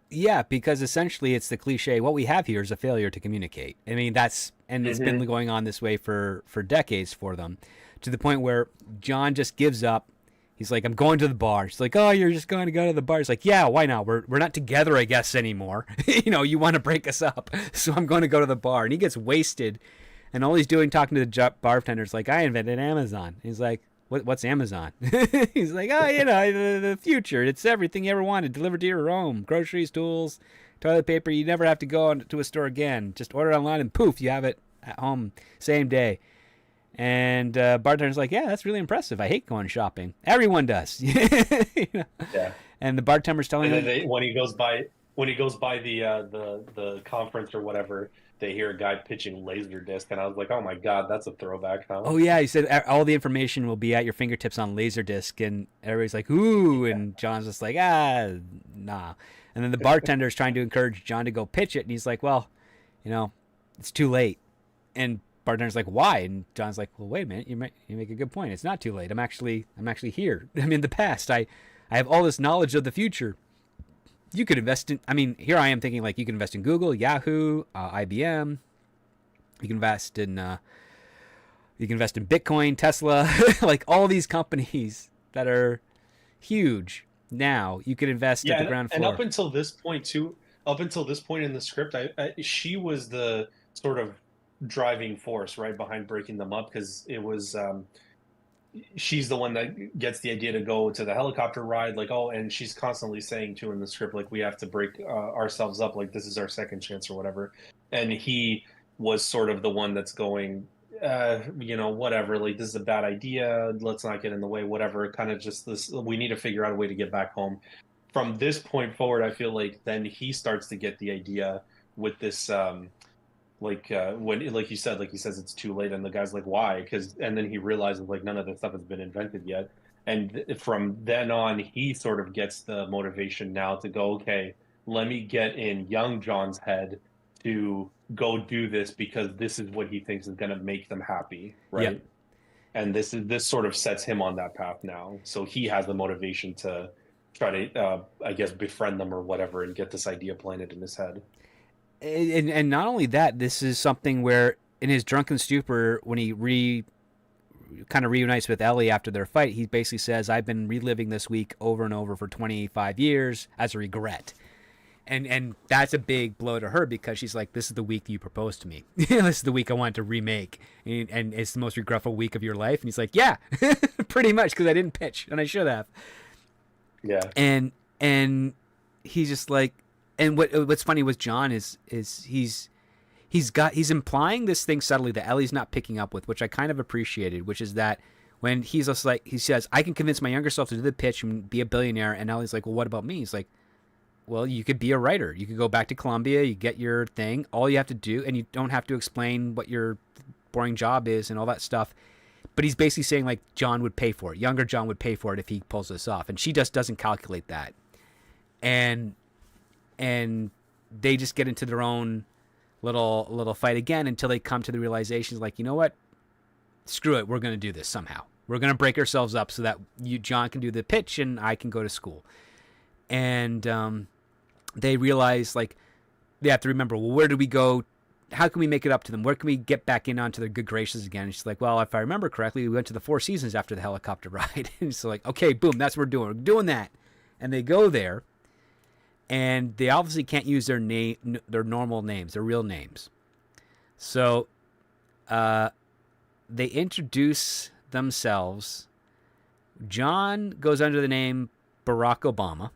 Yeah, because essentially it's the cliche. What we have here is a failure to communicate. I mean, and it's been Hmm. going on this way for decades for them, to the point where John just gives up. He's like, I'm going to the bar. She's like, oh, you're just going to go to the bar. He's like, yeah, why not? We're not together, I guess, anymore. You want to break us up. So I'm going to go to the bar. And he gets wasted. And all he's doing, talking to the bartender, is like, I invented Amazon. He's like, what's Amazon? He's like, oh, the future. It's everything you ever wanted delivered to your home. Groceries, tools, toilet paper. You never have to go to a store again. Just order online and poof, you have it at home same day. And bartender's like, yeah, that's really impressive. I hate going shopping. Everyone does. Yeah. And the bartender's telling him, when he goes by the conference or whatever, they hear a guy pitching Laserdisc, and I was like, oh my god, that's a throwback, huh? oh yeah, he said all the information will be at your fingertips on Laserdisc, and everybody's like, ooh, and John's just like, nah. And then the bartender's trying to encourage John to go pitch it, and he's like, well, it's too late. And bartender's like, why? And John's like, well, wait a minute, you make a good point. It's not too late. I'm actually here. I'm in the past. I have all this knowledge of the future. You could invest in, here I am thinking like you can invest in Google, Yahoo, IBM. You can invest in Bitcoin, Tesla, like all these companies that are huge now. You could invest at the ground floor. And up until this point in the script, she was the sort of driving force right behind breaking them up, because it was she's the one that gets the idea to go to the helicopter ride, like, oh, and she's constantly saying too in the script, like, we have to break ourselves up, like this is our second chance or whatever. And he was sort of the one that's going, whatever, like this is a bad idea, let's not get in the way, whatever, kind of just this, we need to figure out a way to get back home. From this point forward, I feel like then he starts to get the idea with this when, like you said, like he says it's too late, and the guy's like, why? And then he realizes like none of this stuff has been invented yet, and from then on he sort of gets the motivation now to go, okay, let me get in young John's head to go do this, because this is what he thinks is going to make them happy, right? Yep. And this sort of sets him on that path now, so he has the motivation to try to I guess befriend them or whatever, and get this idea planted in his head. And not only that, this is something where in his drunken stupor, when he kind of reunites with Ellie after their fight, he basically says, I've been reliving this week over and over for 25 years as a regret. And that's a big blow to her, because she's like, this is the week you proposed to me. This is the week I wanted to remake. And it's the most regretful week of your life. And he's like, yeah, pretty much, because I didn't pitch, and I should have. Yeah. And he's just like, and what's funny with John is he's implying this thing subtly that Ellie's not picking up with, which I kind of appreciated, which is that when he's just like, he says, I can convince my younger self to do the pitch and be a billionaire, and Ellie's like, well, what about me? He's like, well, you could be a writer. You could go back to Columbia, you get your thing, all you have to do, and you don't have to explain what your boring job is and all that stuff. But he's basically saying like John would pay for it. Younger John would pay for it if he pulls this off. And she just doesn't calculate that. And they just get into their own little fight again until they come to the realization, like, you know what? Screw it. We're going to do this somehow. We're going to break ourselves up so that John can do the pitch and I can go to school. And they realize, like, they have to remember, well, where do we go? How can we make it up to them? Where can we get back in onto their good graces again? And she's like, well, if I remember correctly, we went to the Four Seasons after the helicopter ride. And so like, okay, boom, that's what we're doing. We're doing that. And they go there, and they obviously can't use their normal names, their real names. So they introduce themselves. John goes under the name Barack Obama.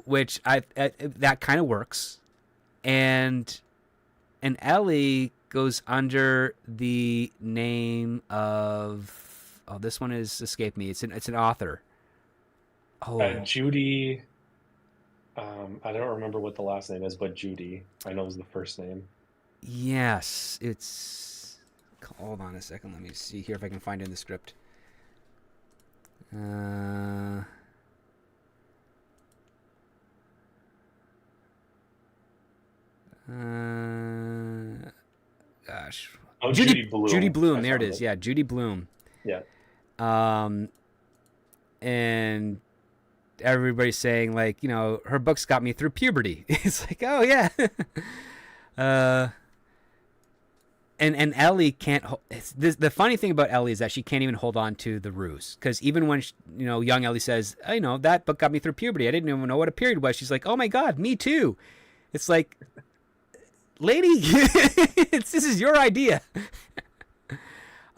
Which that kind of works, and Ellie goes under the name of, this one is escaped me. It's an author. Judy. I don't remember what the last name is, but Judy, I know, is the first name. Yes, it's. Hold on a second. Let me see here if I can find it in the script. Gosh. Oh, Judy Bloom. Judy Bloom. There it is. Yeah, Judy Bloom. Yeah. And everybody's saying, like, you know, her books got me through puberty. It's like, oh yeah. and Ellie can't. The funny thing about Ellie is that she can't even hold on to the ruse, because even when young Ellie says, oh, that book got me through puberty. I didn't even know what a period was. She's like, oh my god, me too. It's like, lady, this is your idea.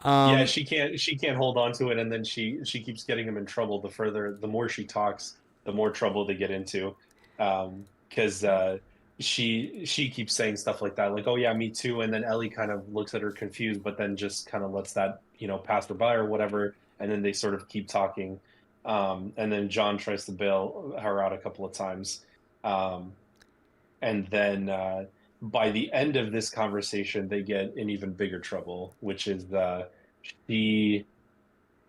Yeah, she can't hold on to it, and then she keeps getting him in trouble. The more she talks, the more trouble they get into, because she keeps saying stuff like that, like, "Oh yeah, me too," and then Ellie kind of looks at her confused, but then just kind of lets that pass her by or whatever, and then they sort of keep talking, and then John tries to bail her out a couple of times, and then by the end of this conversation, they get in even bigger trouble, which is she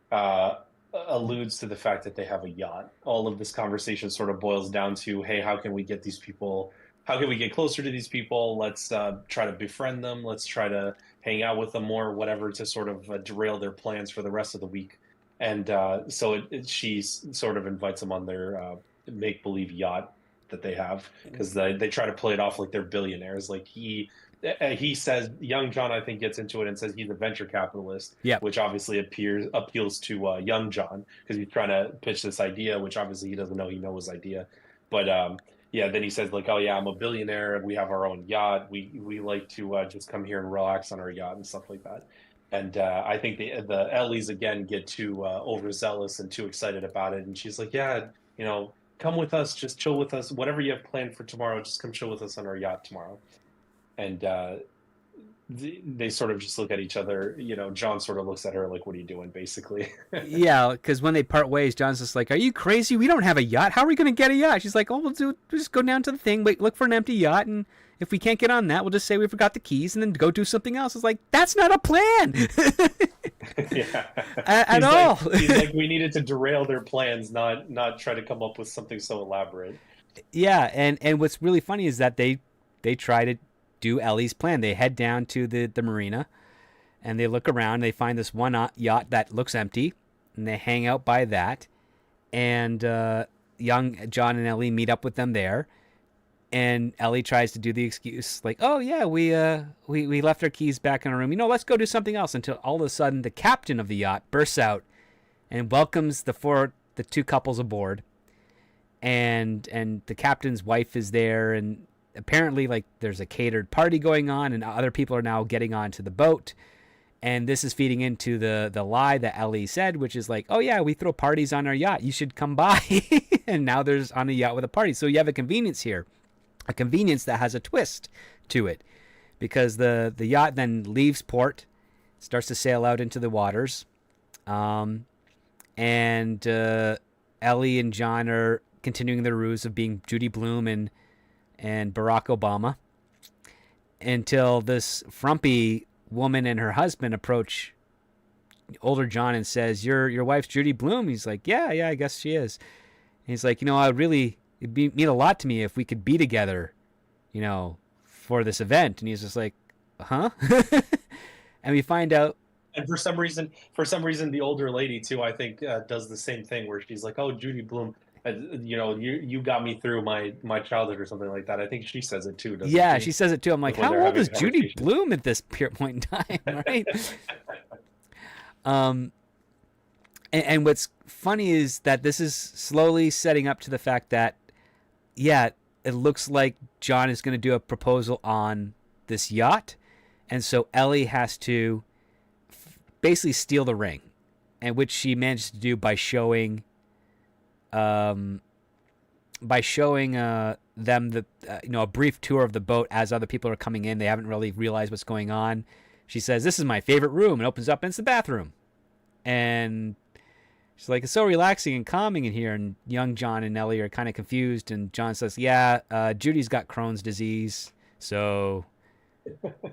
uh, alludes to the fact that they have a yacht. All of this conversation sort of boils down to, hey, how can we get these people? How can we get closer to these people? Let's try to befriend them. Let's try to hang out with them more, whatever, to sort of derail their plans for the rest of the week. And so she sort of invites them on their make-believe yacht that they have, because they try to play it off like they're billionaires. Like he says, young John, I think, gets into it and says he's a venture capitalist, Yep. which obviously appeals to young John, because he's trying to pitch this idea, which obviously he doesn't know his idea. But yeah, then he says, like, oh yeah, I'm a billionaire. We have our own yacht. We like to just come here and relax on our yacht and stuff like that. And I think the Ellies again get too overzealous and too excited about it. And she's like, yeah, come with us, just chill with us. Whatever you have planned for tomorrow, just come chill with us on our yacht tomorrow. And they sort of just look at each other. John sort of looks at her like, what are you doing, basically? Yeah, because when they part ways, John's just like, are you crazy? We don't have a yacht. How are we going to get a yacht? She's like, oh, we'll just go down to the thing, look for an empty yacht, and if we can't get on that, we'll just say we forgot the keys and then go do something else. It's like, that's not a plan. Yeah. At all. He's like, we needed to derail their plans, not try to come up with something so elaborate. Yeah, and what's really funny is that they try to do Ellie's plan. They head down to the marina, and they look around. They find this one yacht that looks empty, and they hang out by that. And young John and Ellie meet up with them there. And Ellie tries to do the excuse like, oh yeah, we left our keys back in our room. Let's go do something else, until all of a sudden the captain of the yacht bursts out and welcomes the two couples aboard. And the captain's wife is there, and apparently like there's a catered party going on, and other people are now getting onto the boat. And this is feeding into the lie that Ellie said, which is like, oh yeah, we throw parties on our yacht. You should come by. And now there's on a yacht with a party. So you have a convenience here. A convenience that has a twist to it, because the yacht then leaves port, starts to sail out into the waters, and Ellie and John are continuing their ruse of being Judy Blume and Barack Obama, until this frumpy woman and her husband approach older John and says, your wife's Judy Blume? He's like, yeah, I guess she is. And he's like, it'd mean a lot to me if we could be together, for this event. And he's just like, huh? And we find out. And for some reason, the older lady too, I think, does the same thing, where she's like, oh, Judy Blume, you got me through my childhood, or something like that. I think she says it too, doesn't yeah, she? She says it too. I'm like, how old is Judy Blume at this point in time, right? And what's funny is that this is slowly setting up to the fact that, yeah, it looks like John is going to do a proposal on this yacht. And so Ellie has to basically steal the ring, and which she manages to do by showing them the a brief tour of the boat as other people are coming in. They haven't really realized what's going on. She says, this is my favorite room, and opens up and it's the bathroom. And she's like, it's so relaxing and calming in here. And young John and Ellie are kind of confused. And John says, yeah, Judy's got Crohn's disease, so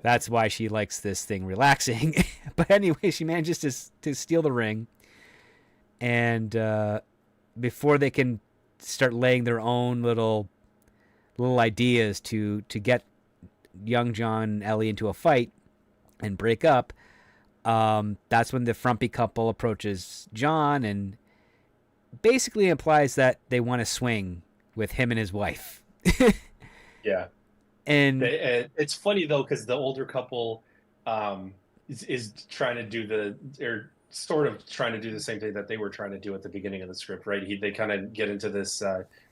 that's why she likes this thing relaxing. But anyway, she manages to steal the ring. And before they can start laying their own little ideas to get young John and Ellie into a fight and break up, that's when the frumpy couple approaches John and basically implies that they want to swing with him and his wife. Yeah. And it's funny though, because the older couple is trying to do or sort of trying to do the same thing that they were trying to do at the beginning of the script, right? They kind of get into this.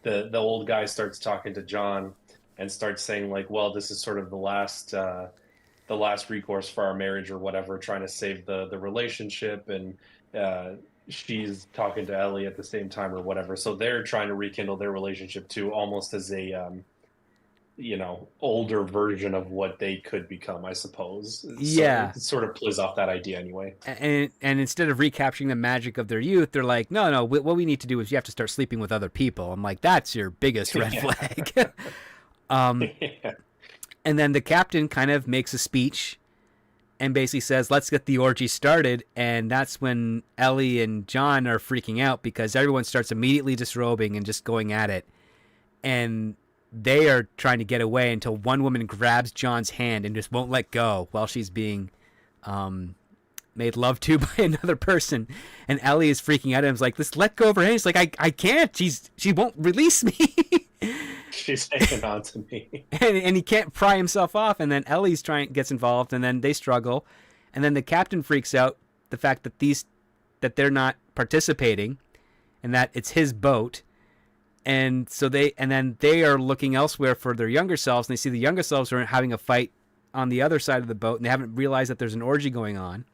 The old guy starts talking to John and starts saying like, "Well, this is sort of the last recourse for our marriage or whatever," trying to save the relationship, and uh, she's talking to Ellie at the same time or whatever. So they're trying to rekindle their relationship too, almost as a older version of what they could become, I suppose. So Yeah. it sort of plays off that idea anyway. And instead of recapturing the magic of their youth, they're like, no, no, what we need to do is you have to start sleeping with other people. I'm like, that's your biggest red Yeah. flag. Yeah. And then the captain kind of makes a speech and basically says, let's get the orgy started. And that's when Ellie and John are freaking out because everyone starts immediately disrobing and just going at it. And they are trying to get away until one woman grabs John's hand and just won't let go while she's being made love to by another person. And Ellie is freaking out and is like, let's let go of her hand. He's like, I can't. She won't release me. She's hanging on to me. and he can't pry himself off. And then Ellie's gets involved, and then they struggle. And then the captain freaks out the fact that they're not participating and that it's his boat. And so then they are looking elsewhere for their younger selves, and they see the younger selves are having a fight on the other side of the boat, and they haven't realized that there's an orgy going on.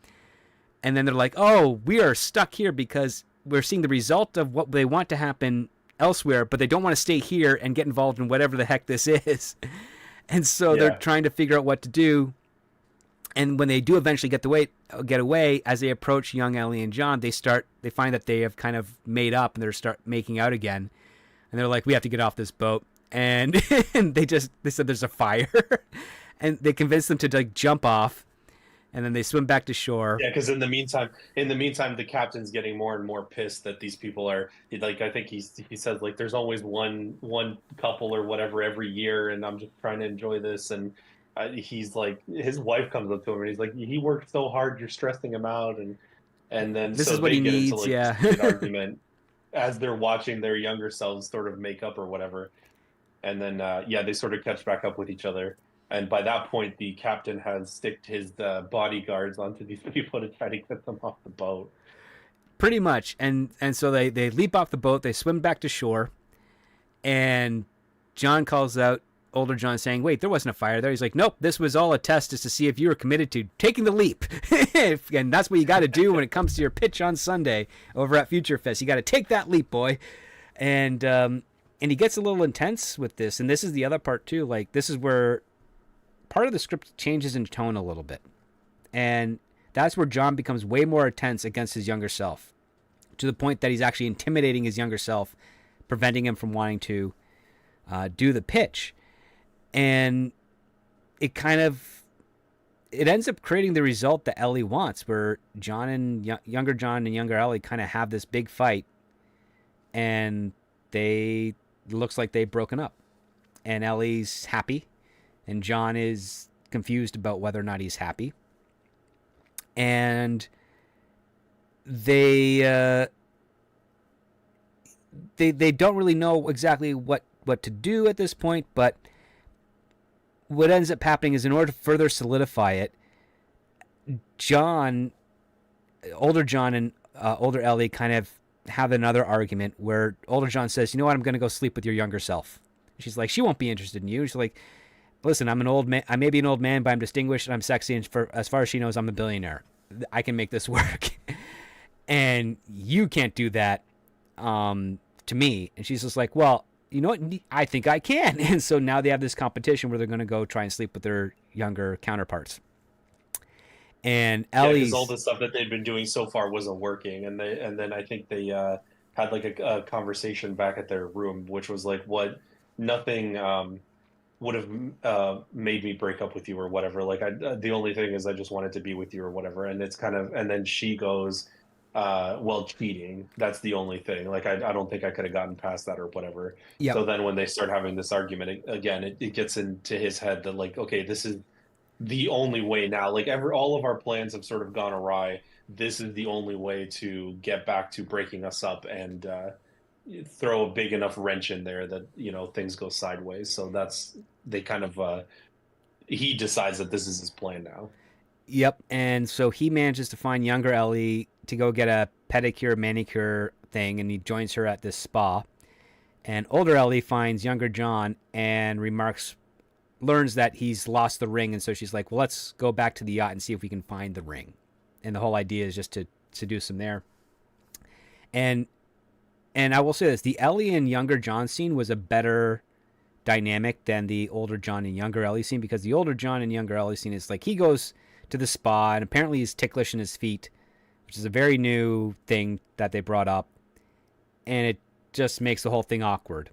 And then they're like, oh, we are stuck here because we're seeing the result of what they want to happen elsewhere, but they don't want to stay here and get involved in whatever the heck this is. And so they're trying to figure out what to do. And when they do eventually get away, as they approach young Ellie and John, they find that they have kind of made up, and they start making out again. And they're like, we have to get off this boat. And, and they said there's a fire. And they convinced them to like jump off. And then they swim back to shore. Yeah, because in the meantime, the captain's getting more and more pissed that these people are like. I think he says like, "There's always one couple or whatever every year, and I'm just trying to enjoy this." And he's like, his wife comes up to him and he's like, "He worked so hard, you're stressing him out." And then This so is what they he get into needs. like Yeah. this big argument as they're watching their younger selves sort of make up or whatever. And then they sort of catch back up with each other. And by that point, the captain has sticked his bodyguards onto these people to try to get them off the boat. Pretty much. And so they leap off the boat, they swim back to shore, and John calls out older John saying, wait, there wasn't a fire there. He's like, nope, this was all a test just to see if you were committed to taking the leap. And that's what you got to do when it comes to your pitch on Sunday over at Future Fest. You got to take that leap, boy. And he gets a little intense with this. And this is the other part too. Like, this is where part of the script changes in tone a little bit. And that's where John becomes way more intense against his younger self, to the point that he's actually intimidating his younger self, preventing him from wanting to do the pitch. And it ends up creating the result that Ellie wants, where John and younger John and younger Ellie kind of have this big fight, and looks like they've broken up. And Ellie's happy, and John is confused about whether or not he's happy. And they don't really know exactly what to do at this point, but what ends up happening is, in order to further solidify it, older John and older Ellie kind of have another argument where older John says, you know what, I'm going to go sleep with your younger self. She's like, she won't be interested in you. She's like, listen, I'm an old man. I may be an old man, but I'm distinguished and I'm sexy. And as far as she knows, I'm a billionaire. I can make this work. And you can't do that to me. And she's just like, well, you know what? I think I can. And so now they have this competition where they're going to go try and sleep with their younger counterparts. And Ellie's... because all the stuff that they'd been doing so far wasn't working. And then I think they had like a conversation back at their room, which was like, what nothing would have made me break up with you or whatever. Like, the only thing is I just wanted to be with you or whatever. And it's kind of, and then she goes, well, cheating, that's the only thing. Like, I don't think I could have gotten past that or whatever. Yep. So then when they start having this argument again, it gets into his head that like, okay, this is the only way now. Like, all of our plans have sort of gone awry. This is the only way to get back to breaking us up and throw a big enough wrench in there that, things go sideways. So he decides that this is his plan now. Yep. And so he manages to find younger Ellie to go get a pedicure, manicure thing, and he joins her at this spa. And older Ellie finds younger John and learns that he's lost the ring. And so she's like, well, let's go back to the yacht and see if we can find the ring. And the whole idea is just to seduce him there. And I will say this: the Ellie and younger John scene was a better dynamic than the older John and younger Ellie scene, because the older John and younger Ellie scene is like he goes to the spa and apparently he's ticklish in his feet, which is a very new thing that they brought up, and it just makes the whole thing awkward.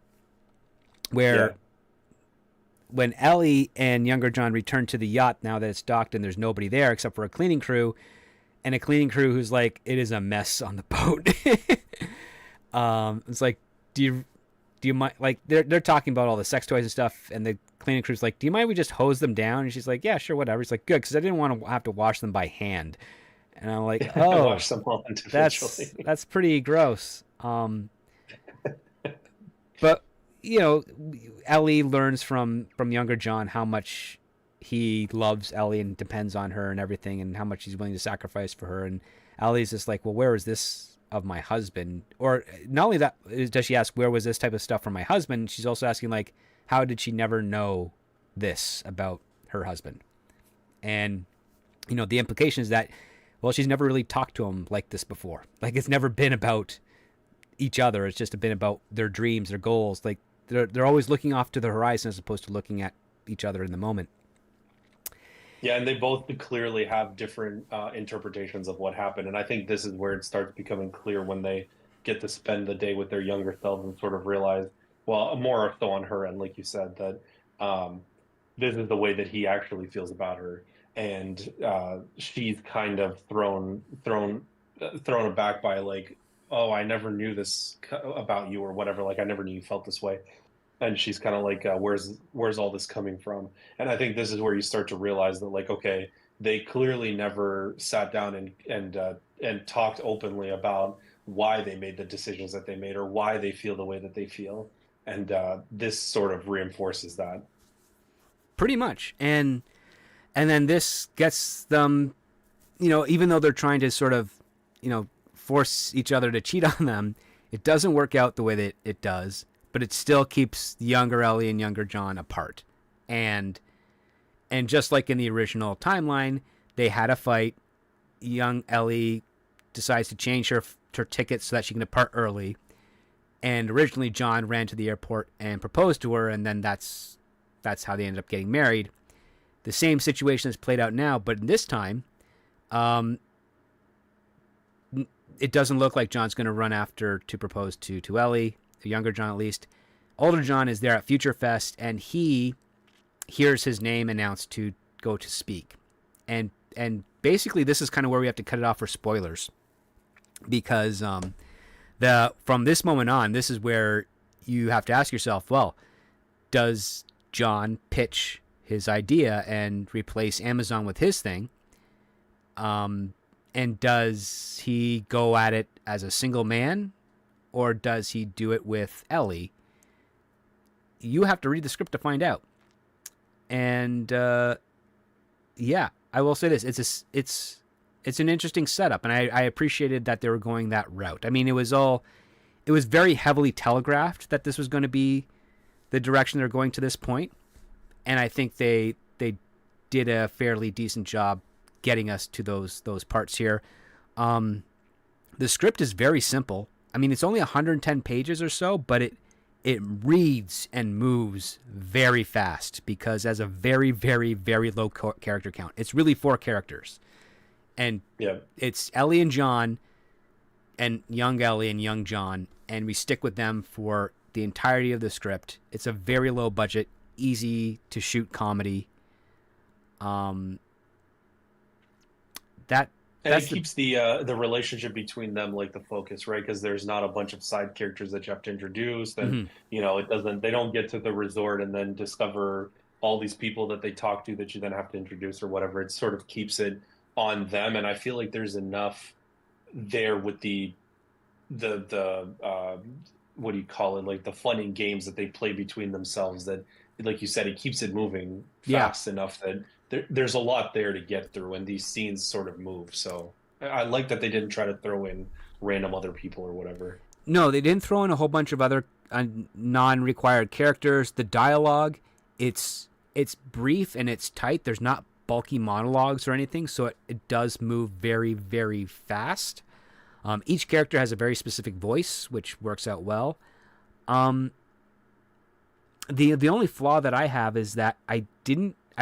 Yeah. Where when Ellie and younger John return to the yacht now that it's docked and there's nobody there except for a cleaning crew, and a cleaning crew who's like, it is a mess on the boat. It's like, do you mind, like they're talking about all the sex toys and stuff, and the cleaning crew's like, do you mind we just hose them down? And she's like, yeah, sure, whatever. He's like, good, because I didn't want to have to wash them by hand. And I'm like, I oh, watched them all individually. that's pretty gross. But you know, Ellie learns from younger John how much he loves Ellie and depends on her and everything, and how much he's willing to sacrifice for her. And Ellie's just like, well, where is this of my husband? Or not only that, does she ask, where was this type of stuff from my husband? She's also asking, like, how did she never know this about her husband? And you know, the implication is that, well, she's never really talked to him like this before. Like, it's never been about each other. It's just been about their dreams, their goals. Like, they're always looking off to the horizon as opposed to looking at each other in the moment. Yeah, and they both clearly have different interpretations of what happened. And I think this is where it starts becoming clear when they get to spend the day with their younger selves and sort of realize, well, more so on her end, like you said, that um, this is the way that he actually feels about her. And she's kind of thrown aback by like, oh, I never knew this about you or whatever. Like, I never knew you felt this way. And she's kind of like, where's all this coming from? And I think this is where you start to realize that, like, okay, they clearly never sat down and talked openly about why they made the decisions that they made or why they feel the way that they feel. And this sort of reinforces that. Pretty much. And then this gets them, you know, even though they're trying to sort of, you know, force each other to cheat on them, it doesn't work out the way that it does, but it still keeps younger Ellie and younger John apart. And just like in the original timeline, they had a fight. Young Ellie decides to change her ticket so that she can depart early. And originally John ran to the airport and proposed to her, and then that's how they ended up getting married. The same situation is played out now, but this time, it doesn't look like John's going to run after to propose to Ellie, the younger John at least. Older John is there at Future Fest, and he hears his name announced to go to speak. And basically this is kind of where we have to cut it off for spoilers, because from this moment on, this is where you have to ask yourself, well, does John pitch his idea and replace Amazon with his thing? And does he go at it as a single man, or does he do it with Ellie? You have to read the script to find out. And yeah, I will say this: it's an interesting setup, and I appreciated that they were going that route. I mean, it was very heavily telegraphed that this was going to be the direction they're going to this point, and I think they did a fairly decent job getting us to those parts here. The script is very simple. I mean, it's only 110 pages or so, but it reads and moves very fast because it has a very, very, very low character count. It's really 4 characters. And Yeah. it's Ellie and John, and young Ellie and young John, and we stick with them for the entirety of the script. It's a very low budget, easy to shoot comedy. And it That's keeps the relationship between them like the focus, right? Because there's not a bunch of side characters that you have to introduce, and Mhm. they don't get to the resort and then discover all these people that they talk to that you then have to introduce or whatever. It sort of keeps it on them, and I feel like there's enough there with the what do you call it, like the fun and games that they play between themselves, that, like you said, it keeps it moving Yeah. fast enough that there's a lot there to get through, and these scenes sort of move. So I like that they didn't try to throw in random other people or whatever. No, they didn't throw in a whole bunch of other non-required characters. The dialogue, it's brief and it's tight. There's not bulky monologues or anything, so it does move very, very fast. Each character has a very specific voice, which works out well. Um, the only flaw that I have is that I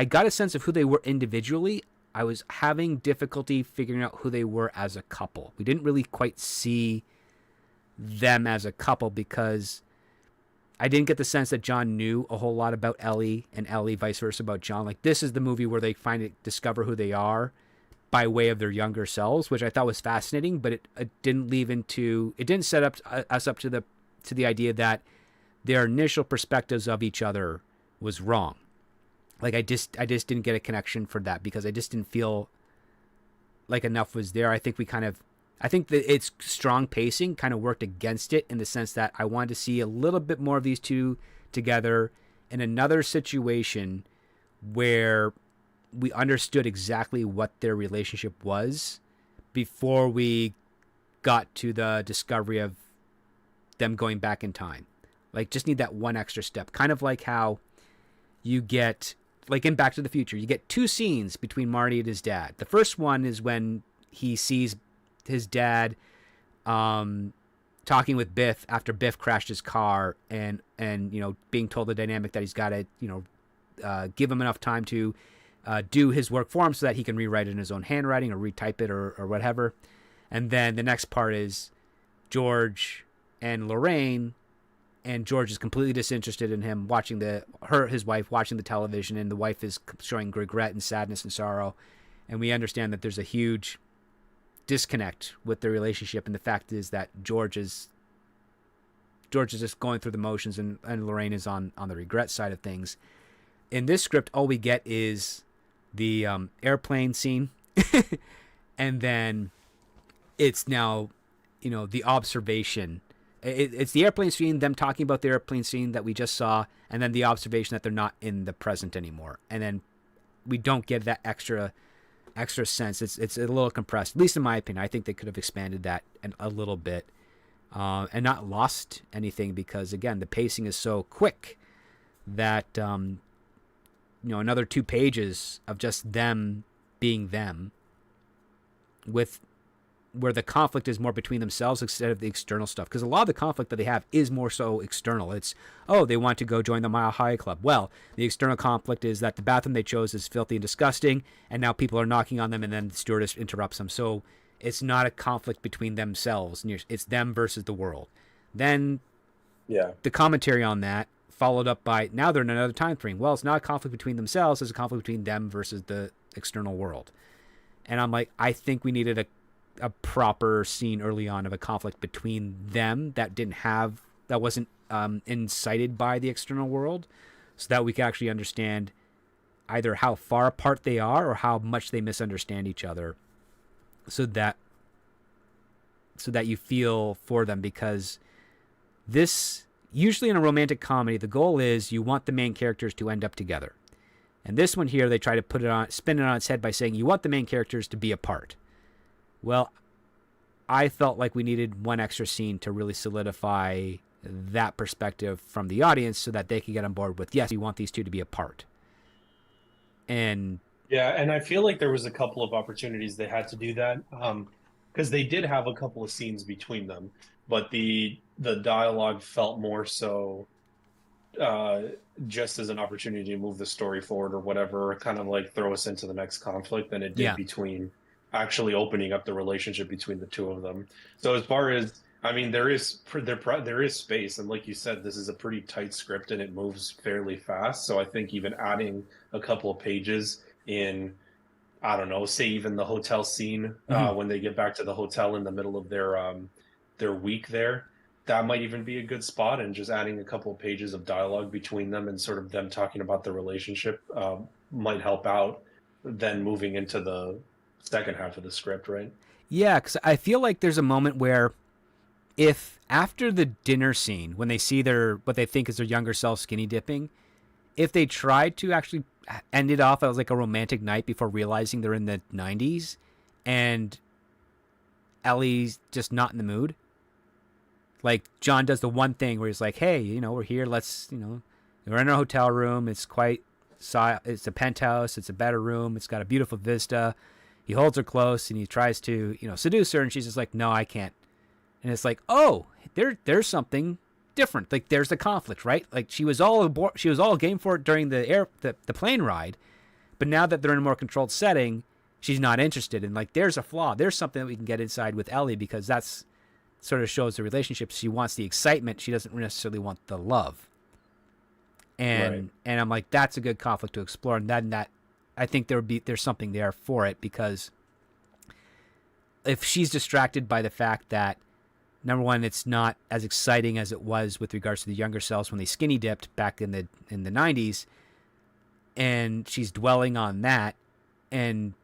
got a sense of who they were individually. I was having difficulty figuring out who they were as a couple. We didn't really quite see them as a couple because I didn't get the sense that John knew a whole lot about Ellie and Ellie vice versa about John. Like, this is the movie where they discover who they are by way of their younger selves, which I thought was fascinating, but it didn't it didn't set up us up to the idea that their initial perspectives of each other was wrong. Like, I just didn't get a connection for that because I just didn't feel like enough was there. I think that its strong pacing kind of worked against it in the sense that I wanted to see a little bit more of these two together in another situation where we understood exactly what their relationship was before we got to the discovery of them going back in time. Like, just need that one extra step. Kind of like how you get, like in Back to the Future, you get two scenes between Marty and his dad. The first one is when he sees his dad talking with Biff after Biff crashed his car and being told the dynamic that he's got to give him enough time to do his work for him so that he can rewrite it in his own handwriting or retype it or whatever. And then the next part is George and Lorraine, and George is completely disinterested in him watching his wife watching the television, and the wife is showing regret and sadness and sorrow. And we understand that there's a huge disconnect with their relationship, and the fact is that George is just going through the motions, and Lorraine is on the regret side of things. In this script, all we get is the airplane scene, and then it's now the observation. It's the airplane scene, them talking about the airplane scene that we just saw, and then the observation that they're not in the present anymore, and then we don't get that extra sense. It's a little compressed, at least in my opinion. I think they could have expanded that a little bit and not lost anything, because again, the pacing is so quick that another 2 pages of just them being them, with where the conflict is more between themselves instead of the external stuff, because a lot of the conflict that they have is more so external. It's, they want to go join the Mile High Club. Well, the external conflict is that the bathroom they chose is filthy and disgusting, and now people are knocking on them, and then the stewardess interrupts them. So it's not a conflict between themselves. It's them versus the world. Then the commentary on that followed up by, now they're in another time frame. Well, it's not a conflict between themselves. It's a conflict between them versus the external world. And I'm like, I think we needed a proper scene early on of a conflict between them that wasn't incited by the external world, so that we could actually understand either how far apart they are or how much they misunderstand each other, so that you feel for them. Because this, usually in a romantic comedy, the goal is you want the main characters to end up together. And this one here, they try to spin it on its head by saying you want the main characters to be apart. Well, I felt like we needed one extra scene to really solidify that perspective from the audience, so that they could get on board with, yes, we want these two to be apart. And and I feel like there was a couple of opportunities they had to do that, because they did have a couple of scenes between them, but the dialogue felt more so just as an opportunity to move the story forward or whatever, kind of like throw us into the next conflict, than it did between actually opening up the relationship between the two of them. So as far as, I mean, there is space, and like you said, this is a pretty tight script and it moves fairly fast. So I think even adding a couple of pages in, I don't know, say even the hotel scene, when they get back to the hotel in the middle of their week there, that might even be a good spot, and just adding a couple of pages of dialogue between them and sort of them talking about the relationship might help out, then moving into the second half of the script, right? Yeah, because I feel like there's a moment where, if after the dinner scene, when they see what they think is their younger self skinny dipping, if they tried to actually end it off as like a romantic night before realizing they're in the 90s and Ellie's just not in the mood. Like John does the one thing where he's like, hey, you know, we're here. Let's, you know, we're in a hotel room. It's it's a penthouse. It's a better room. It's got a beautiful vista. He holds her close and he tries to, you know, seduce her. And she's just like, no, I can't. And it's like, oh, there's something different. Like there's the conflict, right? Like she was all game for it during the plane ride. But now that they're in a more controlled setting, she's not interested. And like, there's a flaw. There's something that we can get inside with Ellie because that's sort of shows the relationship. She wants the excitement. She doesn't necessarily want the love. And I'm like, that's a good conflict to explore. And that I think there's something there for it because if she's distracted by the fact that number one, it's not as exciting as it was with regards to the younger selves when they skinny dipped back in the 90s, and she's dwelling on that, and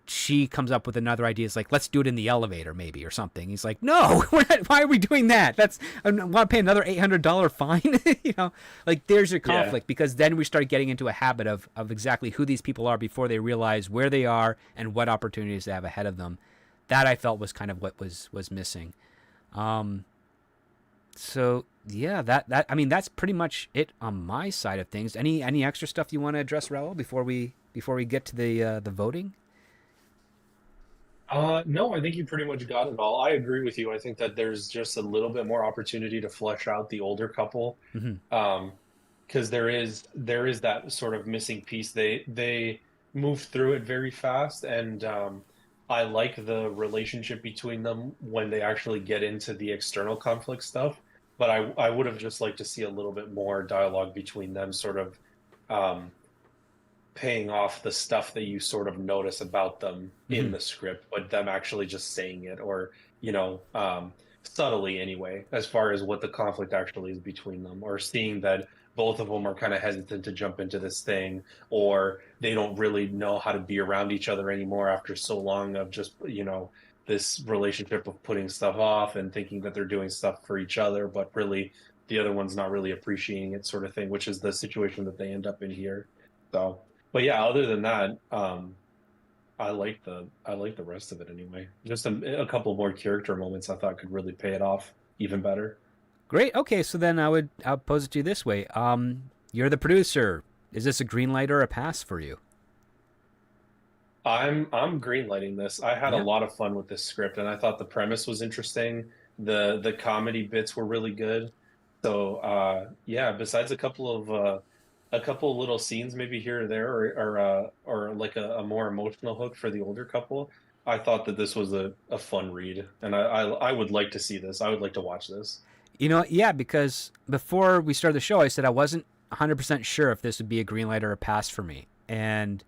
she comes up with another idea. It's like, let's do it in the elevator maybe or something. He's like, no, why are we doing that? I want to pay another $800 fine. You know, like there's your conflict because then we start getting into a habit of exactly who these people are before they realize where they are and what opportunities they have ahead of them. That I felt was kind of what was missing. So yeah, that I mean, that's pretty much it on my side of things. Any extra stuff you want to address, Raul, before we get to the voting? No, I think you pretty much got it all. I agree with you. I think that there's just a little bit more opportunity to flesh out the older couple. Mm-hmm. Because there is that sort of missing piece. They move through it very fast, and I like the relationship between them when they actually get into the external conflict stuff. But I would have just liked to see a little bit more dialogue between them, sort of um, paying off the stuff that you sort of notice about them in the script, but them actually just saying it, or subtly anyway, as far as what the conflict actually is between them, or seeing that both of them are kind of hesitant to jump into this thing, or they don't really know how to be around each other anymore after so long of just, this relationship of putting stuff off and thinking that they're doing stuff for each other, but really the other one's not really appreciating it, sort of thing, which is the situation that they end up in here. So, but yeah, other than that, I like the rest of it anyway. Just a couple more character moments I thought could really pay it off even better. Great. Okay, so then I'll pose it to you this way. You're the producer. Is this a green light or a pass for you? I'm greenlighting this. I had a Yeah. lot of fun with this script, and I thought the premise was interesting. The comedy bits were really good. So yeah, besides a couple little scenes maybe here or there, or like a more emotional hook for the older couple, I thought that this was a fun read, and I would like to see this. I would like to watch this. You know, yeah, because before we started the show, I said I wasn't 100% sure if this would be a green light or a pass for me. And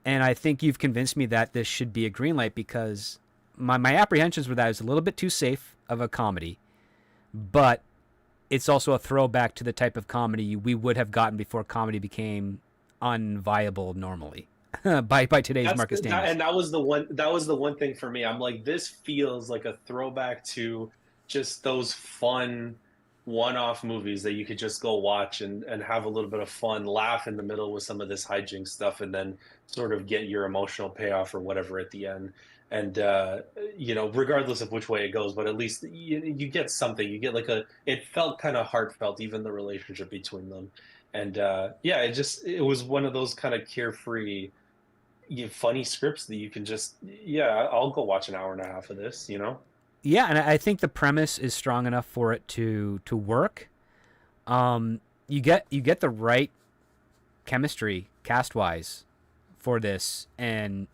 I think you've convinced me that this should be a green light because my apprehensions were that it was a little bit too safe of a comedy, but it's also a throwback to the type of comedy we would have gotten before comedy became unviable normally by today's market standards. And that was the one thing for me. I'm like, this feels like a throwback to just those fun one-off movies that you could just go watch and have a little bit of fun, laugh in the middle with some of this hijinks stuff, and then sort of get your emotional payoff or whatever at the end. And regardless of which way it goes, but at least you get something. You get it felt kind of heartfelt, even the relationship between them. And yeah, it was one of those kind of carefree, funny scripts that you can just, yeah, I'll go watch an hour and a half of this, Yeah, and I think the premise is strong enough for it to work. You get the right chemistry cast wise for this, and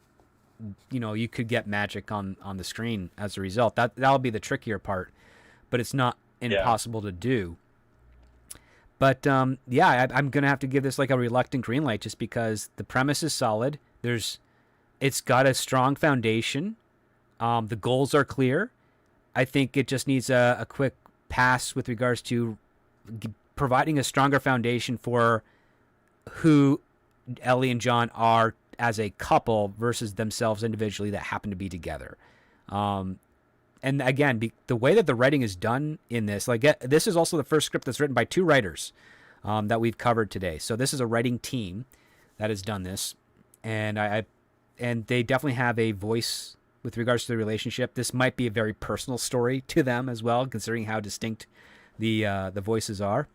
you could get magic on the screen as a result. That'll be the trickier part, but it's not impossible to do. But yeah, I'm gonna have to give this like a reluctant green light just because the premise is solid. It's got a strong foundation. The goals are clear. I think it just needs a quick pass with regards to providing a stronger foundation for who Ellie and John are as a couple versus themselves individually that happen to be together. And again, the way that the writing is done in this, this is also the first script that's written by two writers. that we've covered today. So this is a writing team that has done this, and and they definitely have a voice with regards to the relationship. This might be a very personal story to them as well, considering how distinct the voices are.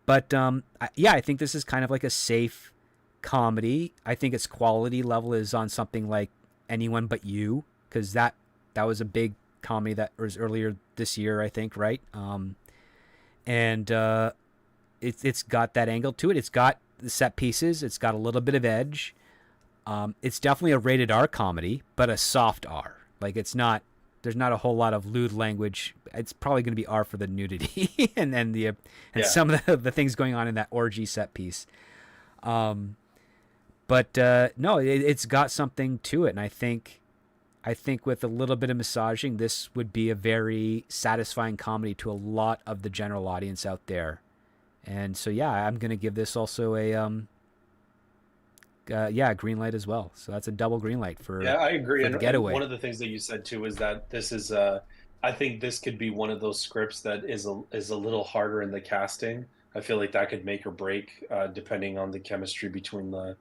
But yeah, I think this is kind of like a safe comedy. I think its quality level is on something like Anyone But You, because that was a big comedy that was earlier this year, I think, right? And it's got that angle to it. It's got the set pieces. It's got a little bit of edge. It's definitely a rated R comedy, but a soft R. Like there's not a whole lot of lewd language. It's probably going to be R for the nudity and some of the things going on in that orgy set piece. But no, it's got something to it, and I think with a little bit of massaging, this would be a very satisfying comedy to a lot of the general audience out there. And so yeah, I'm going to give this also a green light as well. So that's a double green light for I agree. for the Getaway. One of the things that you said too is that this is I think this could be one of those scripts that is a little harder in the casting. I feel like that could make or break depending on the chemistry between the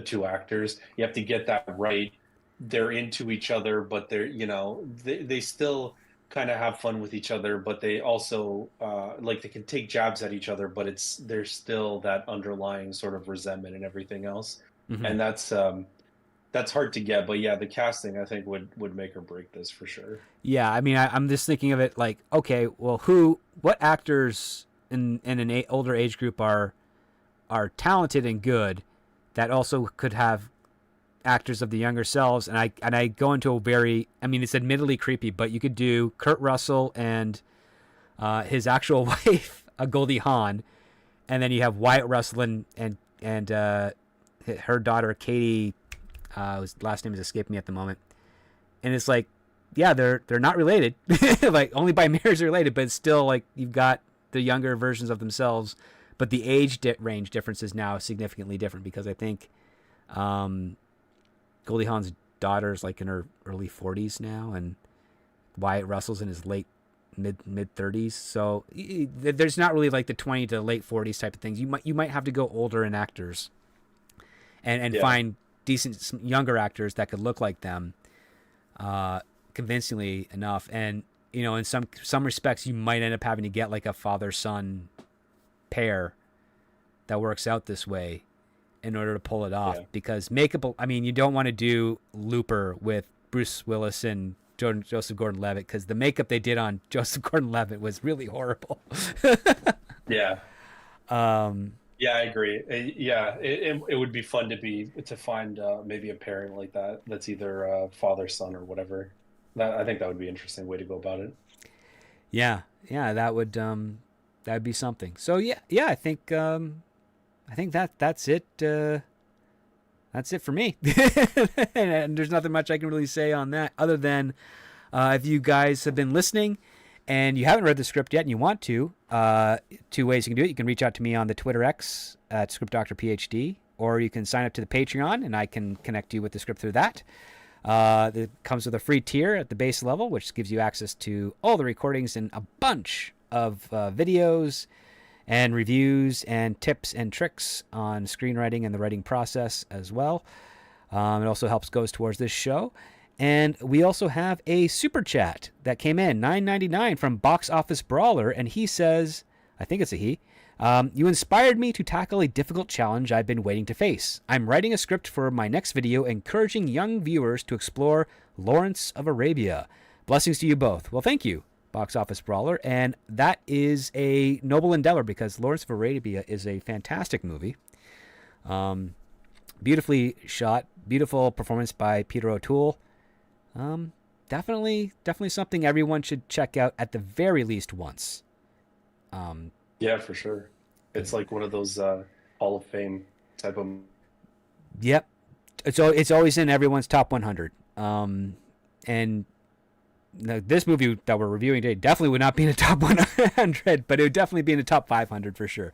two actors. You have to get that right. They're into each other, but they still kind of have fun with each other, but they also like they can take jabs at each other, but there's still that underlying sort of resentment and everything else. Mm-hmm. And that's hard to get, but yeah, the casting I think would make or break this for sure. Yeah, I mean, I'm just thinking of it like, okay, well, what actors in an older age group are talented and good that also could have actors of the younger selves, and I go into it's admittedly creepy, but you could do Kurt Russell and his actual wife, Goldie Hawn, and then you have Wyatt Russell and her daughter Katie, whose last name is escaping me at the moment, and it's like, yeah, they're not related, like only by marriage they're related, but it's still like you've got the younger versions of themselves, but the age range difference is now significantly different because I think Goldie Hawn's daughter is like in her early 40s now, and Wyatt Russell's in his mid 30s. So there's not really like the 20 to late 40s type of things. You might have to go older in actors and find decent younger actors that could look like them convincingly enough. And in some respects, you might end up having to get like a father-son pair that works out this way in order to pull it off, because makeup, I mean, you don't want to do Looper with Bruce Willis and Joseph Gordon-Levitt, because the makeup they did on Joseph Gordon-Levitt was really horrible. Yeah, I agree. It would be fun to find maybe a pairing like that. That's either father son or whatever. I think that would be an interesting way to go about it. Yeah, that would be something. So yeah, I think that's it. That's it for me. And there's nothing much I can really say on that, other than if you guys have been listening and you haven't read the script yet and you want to, two ways you can do it. You can reach out to me on the Twitter X at ScriptDoctorPhD, or you can sign up to the Patreon and I can connect you with the script through that. It comes with a free tier at the base level, which gives you access to all the recordings and a bunch of videos and reviews and tips and tricks on screenwriting and the writing process as well. It also goes towards this show. And we also have a super chat that came in, $9.99 from Box Office Brawler, and he says, I think it's a he, you inspired me to tackle a difficult challenge I've been waiting to face. I'm writing a script for my next video encouraging young viewers to explore Lawrence of Arabia. Blessings to you both. Well, thank you, Box Office Brawler, and that is a noble endeavor because Lawrence of Arabia is a fantastic movie. Beautifully shot, beautiful performance by Peter O'Toole. Definitely something everyone should check out at the very least once. Yeah, for sure. It's like one of those Hall of Fame type of. Yep, it's always in everyone's top 100. And this movie that we're reviewing today definitely would not be in the top 100, but it would definitely be in the top 500 for sure.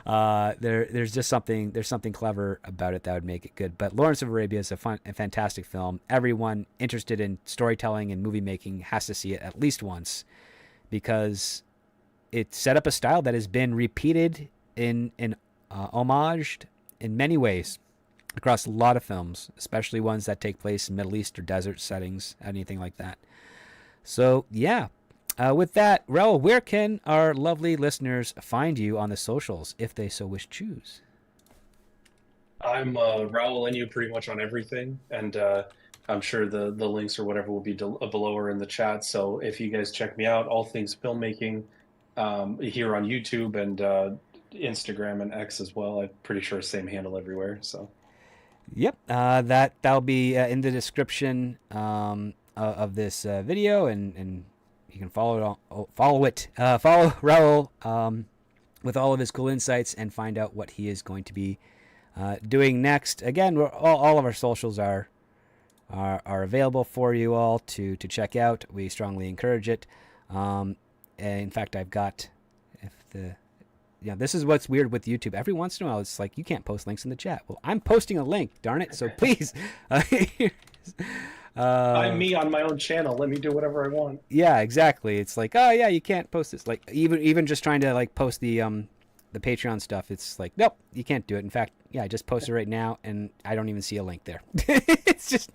There's something clever about it that would make it good. But Lawrence of Arabia is a fantastic film. Everyone interested in storytelling and movie making has to see it at least once, because it set up a style that has been repeated in homaged in many ways across a lot of films, especially ones that take place in Middle East or desert settings, anything like that. So yeah, with that, Raul, where can our lovely listeners find you on the socials if they so wish to choose? I'm Raul and you pretty much on everything, and I'm sure the links or whatever will be below or in the chat. So if you guys check me out, all things filmmaking, here on YouTube and Instagram and X as well. I'm pretty sure same handle everywhere. So Yep, that'll be in the description of this video, and you can follow Raul with all of his cool insights and find out what he is going to be doing next. Again, all of our socials are available for you all to check out. We strongly encourage it. In fact, I've got this is what's weird with YouTube. Every once in a while, it's like you can't post links in the chat. Well, I'm posting a link, darn it. So please, I'm me on my own channel. Let me do whatever I want. Yeah, exactly. It's like, oh yeah, you can't post this. Like even just trying to like post the Patreon stuff, it's like, nope, you can't do it. In fact, yeah, I just posted right now, and I don't even see a link there. It's just,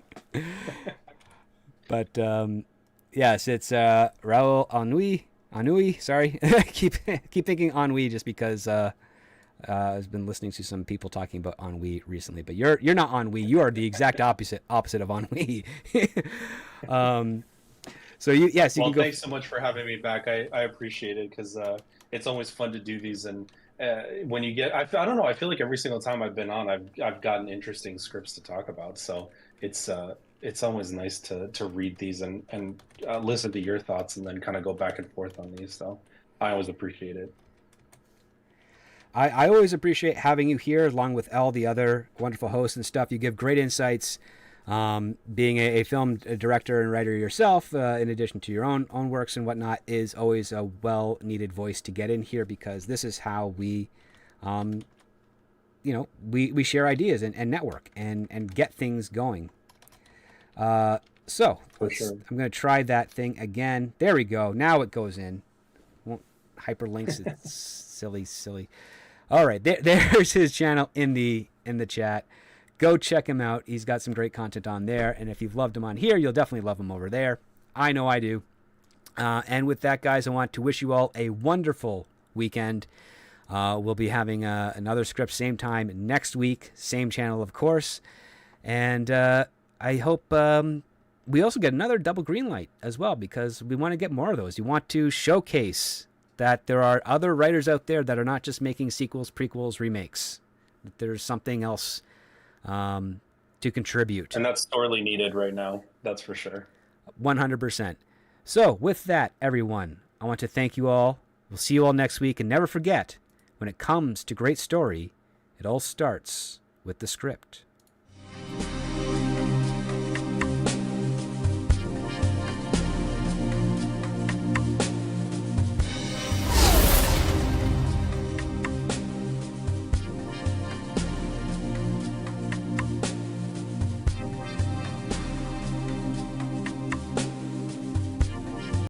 but yes, it's Raul Ennui. Sorry, keep thinking ennui just because I've been listening to some people talking about ennui recently. But you're not ennui. You are the exact opposite of ennui. So yes, you well, can go. Thanks so much for having me back. I appreciate it because it's always fun to do these. And when you get, I don't know, I feel like every single time I've been on, I've gotten interesting scripts to talk about. So it's always nice to read these and listen to your thoughts and then kind of go back and forth on these. So I always appreciate it. I always appreciate having you here along with all the other wonderful hosts and stuff. You give great insights. Being a film director and writer yourself, in addition to your own works and whatnot, is always a well-needed voice to get in here, because this is how we share ideas and network and get things going. So sure. I'm going to try that thing again. There we go. Now it goes in. Won't hyperlinks. It's silly. All right, there's his channel in the chat. Go check him out. He's got some great content on there, and if you've loved him on here, you'll definitely love him over there. I know I do. And with that, guys, I want to wish you all a wonderful weekend. We'll be having another script same time next week, same channel, of course. And I hope we also get another double green light as well, because we want to get more of those. You want to showcase that there are other writers out there that are not just making sequels, prequels, remakes. That there's something else to contribute. And that's sorely needed right now. That's for sure. 100%. So with that, everyone, I want to thank you all. We'll see you all next week. And never forget, when it comes to great story, it all starts with the script.